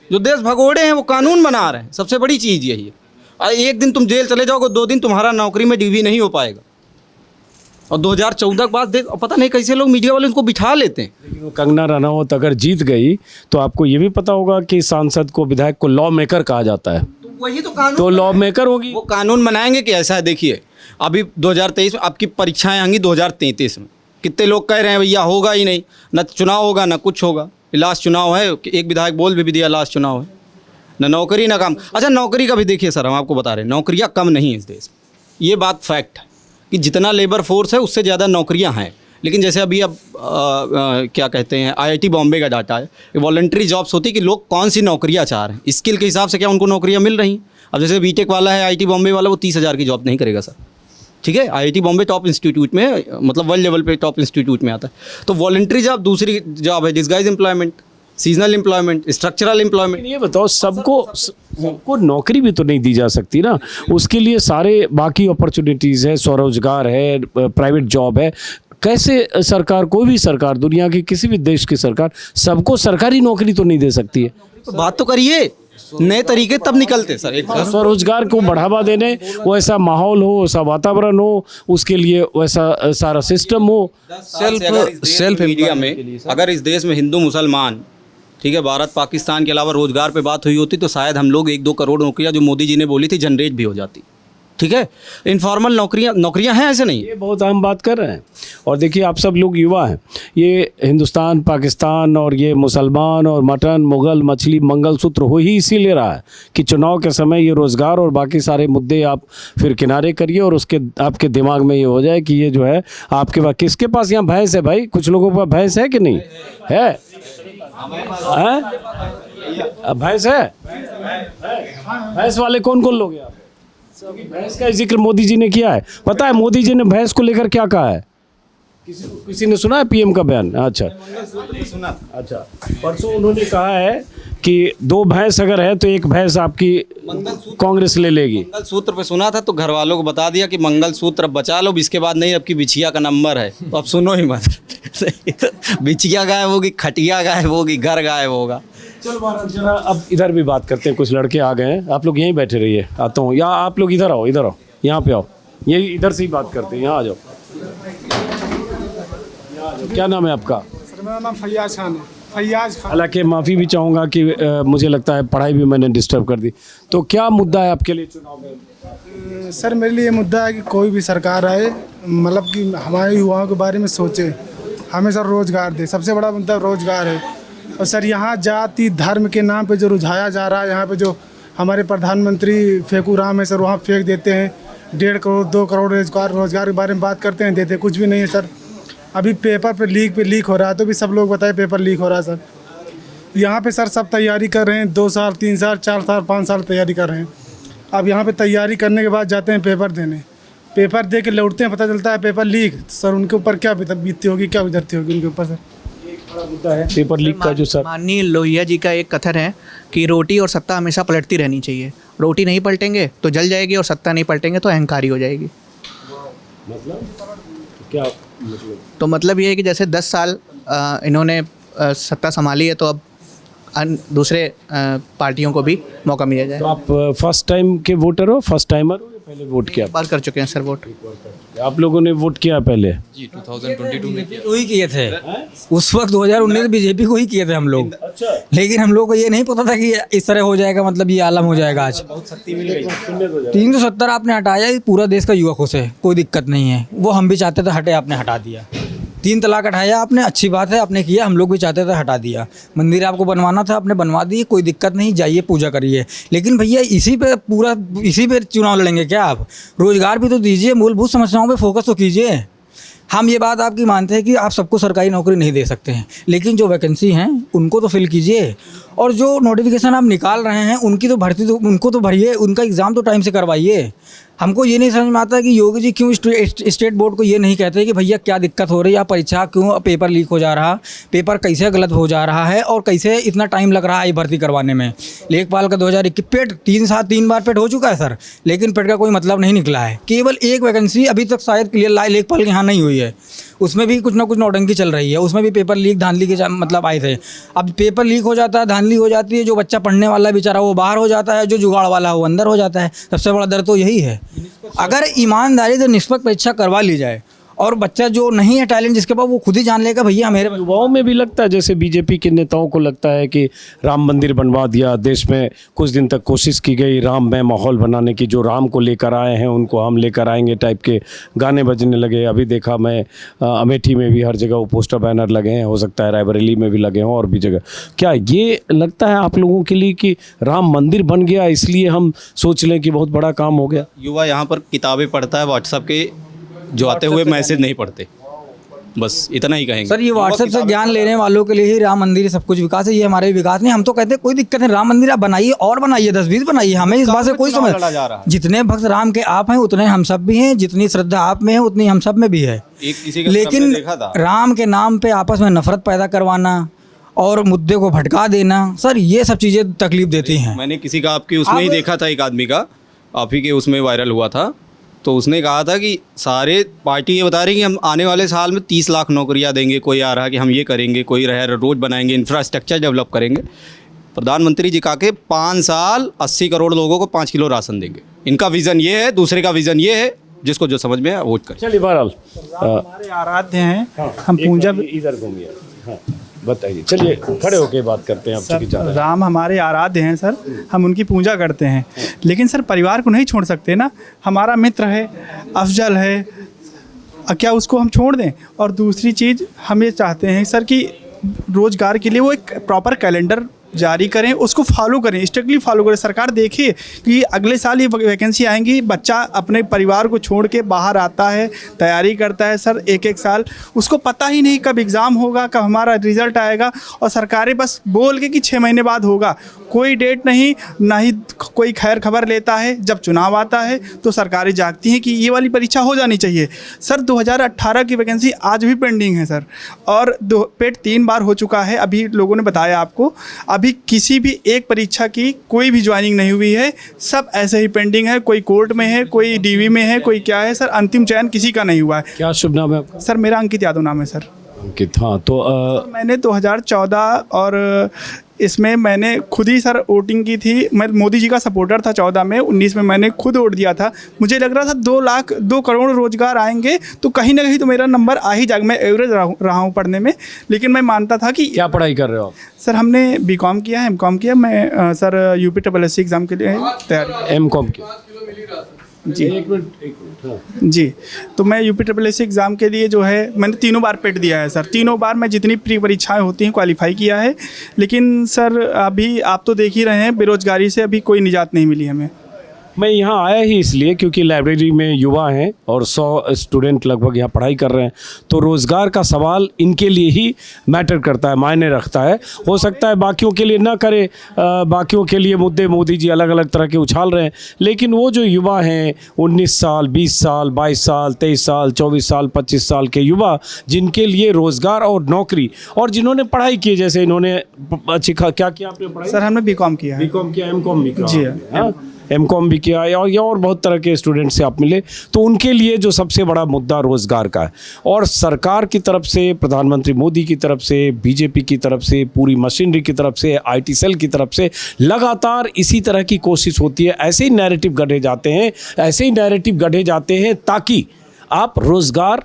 जो देश भगोड़े हैं वो कानून बना रहे हैं, सबसे बड़ी चीज़ यही है। एक दिन तुम जेल चले जाओगे, 2 दिन तुम्हारा नौकरी में डिवी नहीं हो पाएगा। और 2014 के बाद पता नहीं कैसे लोग मीडिया वाले उनको बिठा लेते हैं।
लेकिन कंगना रनौत अगर जीत गई तो आपको ये भी पता होगा कि सांसद को, विधायक को लॉ मेकर कहा जाता है।
वही तो कानून,
तो लॉ मेकर होगी,
वो कानून बनाएंगे कि ऐसा है। देखिए अभी 2023 में आपकी परीक्षाएं आएंगी, 2033 में कितने लोग कह रहे हैं भैया होगा ही नहीं, न चुनाव होगा न कुछ होगा, लास्ट चुनाव है। एक विधायक बोल भी दिया लास्ट चुनाव है, न नौकरी न काम। अच्छा नौकरी का भी देखिए सर, हम आपको बता रहे हैं नौकरियां कम नहीं है इस देश में। ये बात फैक्ट है कि जितना लेबर फोर्स है उससे ज़्यादा नौकरियां हैं। लेकिन जैसे अभी अब क्या कहते हैं, IIT बॉम्बे का डाटा है, वॉलंटरी जॉब्स होती है कि लोग कौन सी नौकरियां चाह रहे हैं, स्किल के हिसाब से क्या उनको नौकरियां मिल रही हैं। अब जैसे बीटेक वाला है IIT बॉम्बे वाला, वो 30,000 की जॉब नहीं करेगा सर, ठीक है। IIT बॉम्बे टॉप इंस्टीट्यूट में, मतलब वर्ल्ड लेवल पे टॉप इंस्टीट्यूट में आता है। तो वॉलंटरी जॉब दूसरी जॉब है, disguise employment, seasonal employment, structural employment.
लेकिन ये बताओ सबको नौकरी भी तो नहीं दी जा सकती ना, उसके लिए सारे बाकी अपॉर्चुनिटीज़ है, स्वरोजगार है, प्राइवेट जॉब है। कैसे सरकार, कोई भी सरकार, दुनिया की किसी भी देश की सरकार सबको सरकारी नौकरी तो नहीं दे सकती है।
तो बात तो करिए, नए तरीके तब निकलते सर। एक
स्वरोजगार को बढ़ावा देने, वैसा माहौल हो, वैसा वातावरण हो, उसके लिए वैसा सारा सिस्टम हो।
सेल्फ मीडिया में अगर इस देश में हिंदू मुसलमान, ठीक है, भारत पाकिस्तान के अलावा रोजगार पे बात हुई होती तो शायद हम लोग 1-2 करोड़ नौकरियां जो मोदी जी ने बोली थी जनरेट भी हो जाती, ठीक है। इनफॉर्मल नौकरियां हैं, ऐसे नहीं।
ये बहुत अहम बात कर रहे हैं। और देखिए आप सब लोग युवा हैं, ये हिंदुस्तान, पाकिस्तान और ये मुसलमान और मटन, मुगल, मछली, मंगलसूत्र हो ही इसीलिए रहा है कि चुनाव के समय ये रोज़गार और बाकी सारे मुद्दे आप फिर किनारे करिए और उसके आपके दिमाग में ये हो जाए कि ये जो है आपके पास, किसके पास यहाँ भैंस है भाई? कुछ लोगों के पास भैंस है कि नहीं है? भैंस है? भैंस वाले कौन कौन लोग हैं आप? भैंस का जिक्र मोदी जी ने किया है। पता है मोदी जी ने भैंस को लेकर क्या कहा है? किसी ने सुना है PM का बयान? अच्छा, परसों उन्होंने कहा है कि 2 भैंस अगर है तो 1 भैंस आपकी कांग्रेस ले लेगी।
मंगलसूत्र पे सुना था तो घर वालों को बता दिया कि मंगलसूत्र अब बचा लो, इसके बाद नहीं, अब की बिछिया का नंबर है, तो अब सुनो ही मत। बिछिया गायब होगी, खटिया गायब होगी, घर गायब होगा।
चलो महाराज जरा अब इधर भी बात करते हैं, कुछ लड़के आ गए हैं, आप लोग यहीं बैठे रहिए, आता हूँ। या आप लोग इधर आओ, यहाँ पे आओ, यही इधर से ही बात करते हैं, यहाँ आ जाओ। क्या नाम है आपका?
सर मेरा नाम फैयाज खान है, फैयाज खान।
हालांकि माफ़ी भी चाहूँगा कि मुझे लगता है पढ़ाई भी मैंने डिस्टर्ब कर दी। तो क्या मुद्दा है आपके लिए चुनाव में?
सर मेरे लिए मुद्दा है कि कोई भी सरकार आए, मतलब कि हमारे युवाओं के बारे में सोचे, हमें सर रोज़गार दे। सबसे बड़ा मुद्दा रोज़गार है। और सर यहाँ जाति धर्म के नाम पे जो रुझाया जा रहा है, यहाँ पे जो हमारे प्रधानमंत्री फेंकू राम है सर, वहाँ फेंक देते हैं 1.5 करोड़ 2 करोड़ रोज़गार के बारे में बात करते हैं, देते कुछ भी नहीं है सर। अभी पेपर पे लीक हो रहा है, तो भी सब लोग बताए पेपर लीक हो रहा है सर। यहाँ पे सर सब तैयारी कर रहे हैं, 2 साल 3 साल 4 साल 5 साल तैयारी कर रहे हैं। अब यहाँ पे तैयारी करने के बाद जाते हैं पेपर देने, पेपर दे के लौटते हैं, पता चलता है पेपर लीक। सर उनके ऊपर क्या बीतती होगी, क्या गुजरती होगी उनके ऊपर सर?
मुद्दा है पेपर लीक का जो सर
माननीय लोहिया जी का एक कथन है कि रोटी और सत्ता हमेशा पलटती रहनी चाहिए। रोटी नहीं पलटेंगे तो जल जाएगी और सत्ता नहीं पलटेंगे तो अहंकारी हो जाएगी।
मतलब क्या मतलब?
तो मतलब ये है कि जैसे 10 साल इन्होंने सत्ता संभाली है, तो अब दूसरे पार्टियों को भी मौका मिल जाए।
तो आप फर्स्ट टाइम के वोटर हो, फर्स्ट टाइमर हो, पहले वोट किया?
बार कर चुके हैं सर वोट।
आप लोगों ने वोट किया पहले?
जी 2022 में किया।
वही किए थे उस वक्त 2019 बीजेपी को ही किए थे हम लोग। अच्छा। लेकिन हम लोग को ये नहीं पता था कि इस तरह हो जाएगा, मतलब ये आलम हो जाएगा। आज 370 आपने हटाया, पूरा देश का युवा खुश है, कोई दिक्कत नहीं है। वो हम भी चाहते थे हटे, आपने हटा दिया। 3 तलाक हटाया आपने, अच्छी बात है आपने किया, हम लोग भी चाहते थे हटा दिया। मंदिर आपको बनवाना था, आपने बनवा दिए, कोई दिक्कत नहीं, जाइए पूजा करिए। लेकिन भैया इसी पे चुनाव लड़ेंगे क्या आप? रोजगार भी तो दीजिए, मूलभूत समस्याओं पे फोकस तो कीजिए। हम ये बात आपकी मानते हैं कि आप सबको सरकारी नौकरी नहीं दे सकते हैं, लेकिन जो वैकेंसी हैं उनको तो फिल कीजिए। और जो नोटिफिकेशन आप निकाल रहे हैं उनकी तो भर्ती तो उनको तो भरिए, उनका एग्ज़ाम तो टाइम से करवाइए। हमको ये नहीं समझ में आता कि योगी जी क्यों स्टेट बोर्ड को ये नहीं कहते कि भैया क्या दिक्कत हो रही है, परीक्षा क्यों पेपर लीक हो जा रहा, पेपर कैसे गलत हो जा रहा है और कैसे इतना टाइम लग रहा है भर्ती करवाने में। लेखपाल का 2021 पेट 3 बार पेट हो चुका है सर, लेकिन पेट का कोई मतलब नहीं निकला है। केवल एक वैकेंसी अभी तक शायद क्लियर लेखपाल के यहाँ नहीं हुई है, उसमें भी कुछ ना कुछ नौटंकी चल रही है, उसमें भी पेपर लीक धांधली के मतलब आए थे। अब पेपर लीक हो जाता है, धांधली हो जाती है, जो बच्चा पढ़ने वाला बेचारा वो बाहर हो जाता है, जो जुगाड़ वाला वो अंदर हो जाता है। सबसे बड़ा डर तो यही है। अगर ईमानदारी से निष्पक्ष परीक्षा करवा ली जाए और बच्चा जो नहीं है टैलेंट जिसके पास, वो खुद ही जान लेगा भैया मेरे।
युवाओं में भी लगता है, जैसे बीजेपी के नेताओं को लगता है कि राम मंदिर बनवा दिया, देश में कुछ दिन तक कोशिश की गई राम में माहौल बनाने की, जो राम को लेकर आए हैं उनको हम लेकर आएंगे टाइप के गाने बजने लगे। अभी देखा मैं अमेठी में भी हर जगह वो पोस्टर बैनर लगे हैं, हो सकता है रायबरेली में भी लगे हों और भी जगह। क्या ये लगता है आप लोगों के लिए कि राम मंदिर बन गया इसलिए हम सोच लें कि बहुत बड़ा काम हो गया?
युवा यहाँ पर किताबें पढ़ता है, व्हाट्सएप के जो आते हुए मैसेज नहीं पढ़ते, बस इतना ही कहेंगे
सर। ये व्हाट्सएप से ज्ञान लेने वालों के लिए ही राम मंदिर सब कुछ विकास है, ये हमारे विकास नहीं। हम तो कहते हैं कोई दिक्कत नहीं, राम मंदिर आप बनाइए और बनाइए, 10-20 बनाइए, हमें इस बात से कोई समझ। जितने भक्त राम के आप हैं उतने हम सब भी हैं, जितनी श्रद्धा आप में है उतनी हम सब में भी है। लेकिन राम के नाम पे आपस में नफरत पैदा करवाना और मुद्दे को भटका देना सर, ये सब चीज़ें तकलीफ देती हैं।
मैंने किसी का आपके उसमें ही देखा था, एक आदमी का आप ही के उसमें वायरल हुआ था, तो उसने कहा था कि सारे पार्टी ये बता रही कि हम आने वाले साल में 30 लाख नौकरियां देंगे, कोई आ रहा कि हम ये करेंगे, कोई रह रोड बनाएंगे, इंफ्रास्ट्रक्चर डेवलप करेंगे। प्रधानमंत्री जी कहा के 5 साल 80 करोड़ लोगों को 5 किलो राशन देंगे। इनका विज़न ये है, दूसरे का विज़न ये है, जिसको जो समझ में है वोट करें।
चलिए बहरहाल
हमारे आराध्य हैं, हम पूजा
इधर घूमिए। हाँ बताइए, चलिए खड़े होके बात करते हैं।
सर राम हमारे आराध्य हैं सर, हम उनकी पूजा करते हैं, लेकिन सर परिवार को नहीं छोड़ सकते ना। हमारा मित्र है, अफजल है, क्या उसको हम छोड़ दें? और दूसरी चीज़ हम ये चाहते हैं सर कि रोज़गार के लिए वो एक प्रॉपर कैलेंडर जारी करें, उसको फॉलो करें, स्ट्रिक्टली फॉलो करें। सरकार देखिए कि अगले साल ये वैकेंसी आएंगी, बच्चा अपने परिवार को छोड़ के बाहर आता है, तैयारी करता है सर 1-1 साल, उसको पता ही नहीं कब एग्ज़ाम होगा, कब हमारा रिज़ल्ट आएगा, और सरकारें बस बोल के कि 6 महीने बाद होगा, कोई डेट नहीं, ना ही कोई खैर खबर लेता है। जब चुनाव आता है तो सरकारें जागती हैं कि ये वाली परीक्षा हो जानी चाहिए। सर 2018 की वैकेंसी आज भी पेंडिंग है सर, और पेट 3 बार हो चुका है, अभी लोगों ने बताया आपको। अभी किसी भी एक परीक्षा की कोई भी ज्वाइनिंग नहीं हुई है, सब ऐसे ही पेंडिंग है। कोई कोर्ट में है, कोई डीवी में है, कोई क्या है सर, अंतिम चयन किसी का नहीं हुआ है।
क्या शुभ नाम है आपका?
सर मेरा अंकित यादव नाम है सर।
अंकित, हाँ तो
मैंने 2014 और इसमें मैंने खुद ही सर वोटिंग की थी। मैं मोदी जी का सपोर्टर था 14 में, 19 में मैंने खुद वोट दिया था। मुझे लग रहा था 2 करोड़ रोजगार आएंगे तो कहीं ना कहीं तो मेरा नंबर आ ही जाएगा। मैं एवरेज रहा हूँ पढ़ने में, लेकिन मैं मानता था कि।
क्या पढ़ाई कर रहे हो आप?
सर हमने BCom किया है, MCom किया। मैं सर UPSSC एग्ज़ाम के लिए तैयारी।
MCom किया
जी?
एक मिनट हाँ।
जी, तो मैं UPSSC एग्ज़ाम के लिए जो है मैंने 3 बार पेट दिया है सर। 3 बार मैं जितनी प्री परीक्षाएँ होती हैं क्वालिफाई किया है, लेकिन सर अभी आप तो देख ही रहे हैं बेरोज़गारी से अभी कोई निजात नहीं मिली हमें।
मैं यहाँ आया ही इसलिए क्योंकि लाइब्रेरी में युवा हैं और 100 स्टूडेंट लगभग यहाँ पढ़ाई कर रहे हैं, तो रोज़गार का सवाल इनके लिए ही मैटर करता है, मायने रखता है। हो सकता है बाकियों के लिए ना करे, बाकियों के लिए मुद्दे मोदी जी अलग अलग तरह के उछाल रहे हैं, लेकिन वो जो युवा हैं 19 साल 20 साल 22 साल 23 साल 24 साल 25 साल के युवा, जिनके लिए रोज़गार और नौकरी, और जिन्होंने पढ़ाई की, जैसे इन्होंने अच्छी क्या किया आपने पढ़ाई?
सर हमने BCom किया है।
BCom किया, MCom भी किया?
जी
हाँ, MCom भी किया, और बहुत तरह के स्टूडेंट से आप मिले, तो उनके लिए जो सबसे बड़ा मुद्दा रोज़गार का है। और सरकार की तरफ से, प्रधानमंत्री मोदी की तरफ से, बीजेपी की तरफ से, पूरी मशीनरी की तरफ से, IT सेल की तरफ से लगातार इसी तरह की कोशिश होती है। ऐसे ही नैरेटिव गढ़े जाते हैं ताकि आप रोज़गार,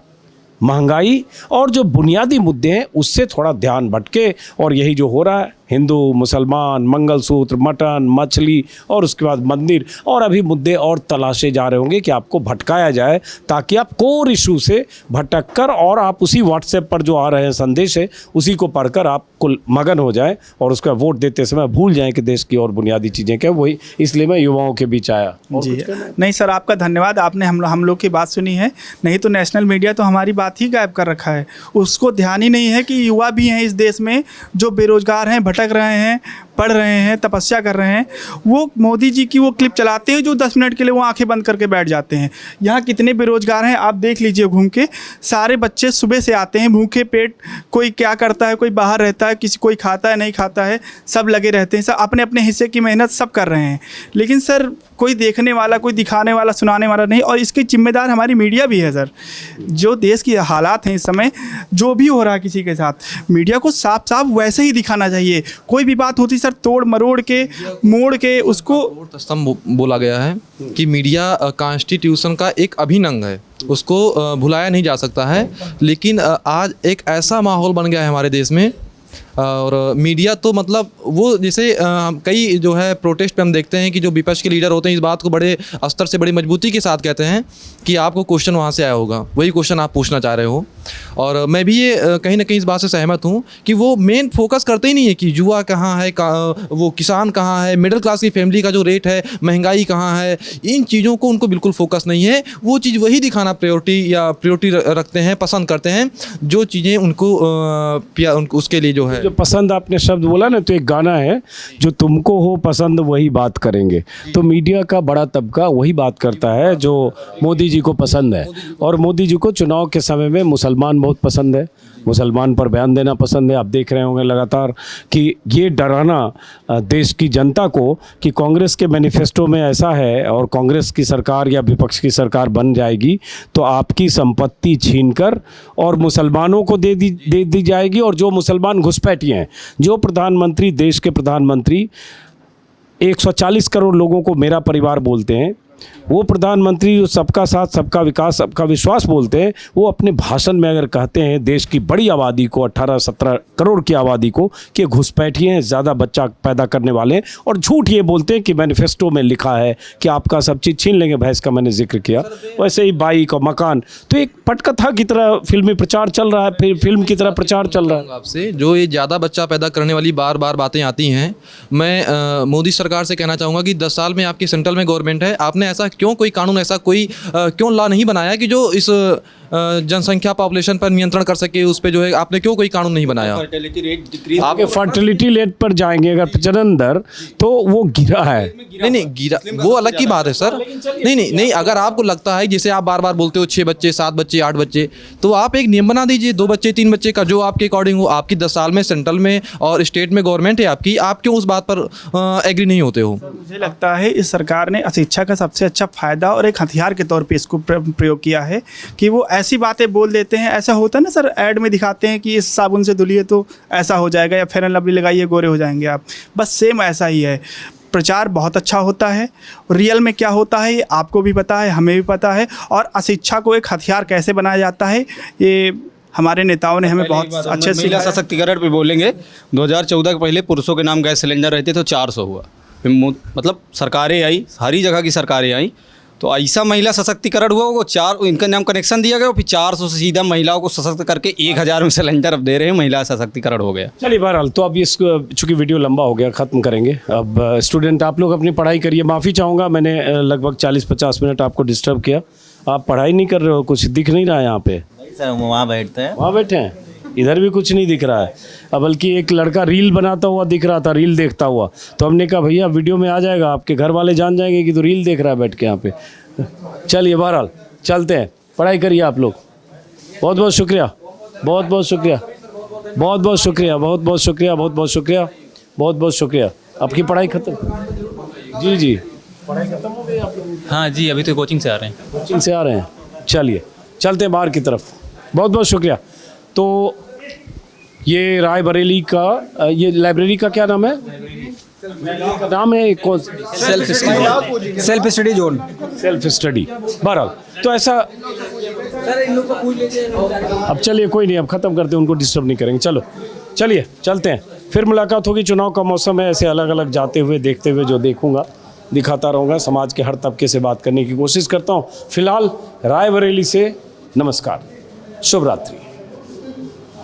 महंगाई और जो बुनियादी मुद्दे हैं उससे थोड़ा ध्यान भटके। और यही जो हो रहा है, हिंदू मुसलमान, मंगलसूत्र, मटन, मछली और उसके बाद मंदिर, और अभी मुद्दे और तलाशे जा रहे होंगे कि आपको भटकाया जाए, ताकि आप कोर इशू से भटक कर और आप उसी व्हाट्सएप पर जो आ रहे हैं संदेश है उसी को पढ़कर आप कुल मगन हो जाएं और उसका वोट देते समय भूल जाएं कि देश की और बुनियादी चीज़ें क्या। वही इसलिए मैं युवाओं के बीच आया।
जी नहीं सर, आपका धन्यवाद, आपने हम लोग की बात सुनी है। नहीं तो नेशनल मीडिया तो हमारी बात ही गायब कर रखा है, उसको ध्यान ही नहीं है कि युवा भी हैं इस देश में जो बेरोजगार हैं, भटक रहे हैं, पढ़ रहे हैं, तपस्या कर रहे हैं, वो मोदी जी की वो क्लिप चलाते हैं जो 10 मिनट के लिए वो आंखें बंद करके बैठ जाते हैं। यहाँ कितने बेरोजगार हैं आप देख लीजिए घूम के, सारे बच्चे सुबह से आते हैं भूखे पेट, कोई क्या करता है, कोई बाहर रहता है, किसी कोई खाता है नहीं खाता है, सब लगे रहते हैं, सब अपने अपने हिस्से की मेहनत सब कर रहे हैं। लेकिन सर कोई देखने वाला, कोई दिखाने वाला, सुनाने वाला नहीं, और इसकी जिम्मेदार हमारी मीडिया भी है सर। जो देश की हालात हैं इस समय, जो भी हो रहा है किसी के साथ, मीडिया को साफ साफ वैसे ही दिखाना चाहिए। कोई भी बात होती सर तोड़ मरोड़ के, मोड़ के उसको
स्तंभ बोला गया है कि मीडिया कॉन्स्टिट्यूशन का एक अभिन्न अंग है, उसको भुलाया नहीं जा सकता है। लेकिन आज एक ऐसा माहौल बन गया है हमारे देश में, और मीडिया तो मतलब वो जैसे कई जो है प्रोटेस्ट पे हम देखते हैं कि जो विपक्ष के लीडर होते हैं इस बात को बड़े स्तर से बड़ी मजबूती के साथ कहते हैं कि आपको क्वेश्चन वहाँ से आया होगा, वही क्वेश्चन आप पूछना चाह रहे हो। और मैं भी ये कहीं ना कहीं इस बात से सहमत हूँ कि वो मेन फोकस करते ही नहीं है कि युवा कहाँ है, वो किसान कहाँ है, मिडिल क्लास की फैमिली का जो रेट है, महंगाई कहाँ है, इन चीज़ों को उनको बिल्कुल फोकस नहीं है। वो चीज़ वही दिखाना प्रायोरिटी रखते हैं, पसंद करते हैं, जो चीज़ें उनको उसके लिए जो है
जो पसंद, आपने शब्द बोला ना, तो एक गाना है, जो तुमको हो पसंद वही बात करेंगे। तो मीडिया का बड़ा तबका वही बात करता है जो मोदी जी को पसंद है। और मोदी जी को चुनाव के समय में मुसलमान बहुत पसंद है, मुसलमान पर बयान देना पसंद है। आप देख रहे होंगे लगातार कि ये डराना देश की जनता को कि कांग्रेस के मैनिफेस्टो में ऐसा है और कांग्रेस की सरकार या विपक्ष की सरकार बन जाएगी तो आपकी संपत्ति छीनकर और मुसलमानों को दे दी जाएगी। और जो मुसलमान घुसपैठिए हैं, जो प्रधानमंत्री, देश के प्रधानमंत्री 140 करोड़ लोगों को मेरा परिवार बोलते हैं, वो प्रधानमंत्री जो सबका साथ, सबका विकास, सबका विश्वास बोलते हैं, वो अपने भाषण में अगर कहते हैं देश की बड़ी आबादी को, 18-17 करोड़ की आबादी को, कि घुसपैठिए हैं, ज़्यादा बच्चा पैदा करने वाले हैं, और झूठ ये बोलते हैं कि मैनिफेस्टो में लिखा है कि आपका सब चीज़ छीन लेंगे, भैंस का मैंने जिक्र किया, वैसे ही बाइक और मकान, तो एक पटकथा की तरह फिल्मी प्रचार चल रहा है, फिर फिल्म की तरह प्रचार चल रहा है।
आपसे जो ये ज़्यादा बच्चा पैदा करने वाली बार बार बातें आती हैं, मैं मोदी सरकार से कहना चाहूँगा कि 10 साल में आपकी सेंट्रल में गवर्नमेंट है, आपने ऐसा क्यों कोई कानून, ऐसा कोई क्यों लॉ नहीं बनाया कि जो इस जनसंख्या पॉपुलेशन पर नियंत्रण कर सके, उस पे जो है आपने क्यों कोई कानून नहीं बनाया?
आप फर्टिलिटी रेट पर जाएंगे अगर प्रजनन दर, तो वो गिरा है।
नहीं गिरा, वो अलग की बात है सर। नहीं, अगर आपको लगता है, जैसे आप बार बार बोलते हो 6 बच्चे, 7 बच्चे, 8 बच्चे, तो आप एक नियम बना दीजिए 2 बच्चे, 3 बच्चे का, जो आपके अकॉर्डिंग हो। आपकी 10 साल में सेंट्रल में और स्टेट में गवर्नमेंट है आपकी, आप क्यों उस बात पर एग्री नहीं होते हो?
मुझे लगता है इस सरकार ने शिक्षा का सबसे अच्छा फ़ायदा और एक हथियार के तौर पे इसको प्रयोग किया है कि वो ऐसी बातें बोल देते हैं। ऐसा होता है ना सर, ऐड में दिखाते हैं कि इस साबुन से धुलिए तो ऐसा हो जाएगा, या फेयर एंड लवली लगाइए गोरे हो जाएंगे आप, बस सेम ऐसा ही है। प्रचार बहुत अच्छा होता है, रियल में क्या होता है ये आपको भी पता है, हमें भी पता है। और अशिक्षा को एक हथियार कैसे बनाया जाता है, ये हमारे नेताओं ने हमें बहुत अच्छे से।
महिला सशक्तिकरण पे बोलेंगे, 2014 के पहले पुरुषों के नाम गैस सिलेंडर रहते तो 400 हुआ, मतलब सरकारें आई, सारी जगह की सरकारें आई, तो ऐसा महिला सशक्तिकरण हुआ, वो 4 इनका नाम कनेक्शन दिया गया, फिर 400 से सीधा महिलाओं को सशक्त करके 1000 में सिलेंडर अब दे रहे हैं, महिला सशक्तिकरण हो गया।
चलिए बहरहाल, तो अब इसको चूँकि वीडियो लंबा हो गया, ख़त्म करेंगे। अब स्टूडेंट आप लोग अपनी पढ़ाई करिए। माफ़ी चाहूँगा, मैंने लगभग 40-50 मिनट आपको डिस्टर्ब किया। आप पढ़ाई नहीं कर रहे हो, कुछ दिख नहीं रहा है यहाँ पे?
सर वहाँ बैठते हैं,
वहाँ बैठे हैं, इधर भी कुछ नहीं दिख रहा है। अब बल्कि एक लड़का रील बनाता हुआ दिख रहा था, रील देखता हुआ, तो हमने कहा भैया वीडियो में आ जाएगा, आपके घर वाले जान जाएंगे कि तो रील देख रहा है बैठ के यहाँ पे। चलिए बहरहाल चलते हैं, पढ़ाई करिए आप लोग। बहुत बहुत शुक्रिया, बहुत बहुत शुक्रिया, बहुत बहुत शुक्रिया, बहुत बहुत शुक्रिया, बहुत बहुत शुक्रिया, बहुत बहुत शुक्रिया। आपकी पढ़ाई खत्म? जी पढ़ाई खत्म हो गई आप लोग?
हाँ जी, अभी तो कोचिंग से आ रहे हैं।
कोचिंग से आ रहे हैं, चलिए चलते हैं बाहर की तरफ। बहुत बहुत शुक्रिया। तो ये रायबरेली का, ये लाइब्रेरी का क्या नाम है? नाम है कौन?
Self study zone.
Self study. बहरहाल तो ऐसा, अब चलिए कोई नहीं, अब ख़त्म करते हैं, उनको डिस्टर्ब नहीं करेंगे। चलो चलिए चलते हैं, फिर मुलाकात होगी। चुनाव का मौसम है, ऐसे अलग अलग जाते हुए देखते हुए जो देखूंगा दिखाता रहूँगा। समाज के हर तबके से बात करने की कोशिश करता हूँ। फिलहाल रायबरेली से नमस्कार, शुभ रात्रि।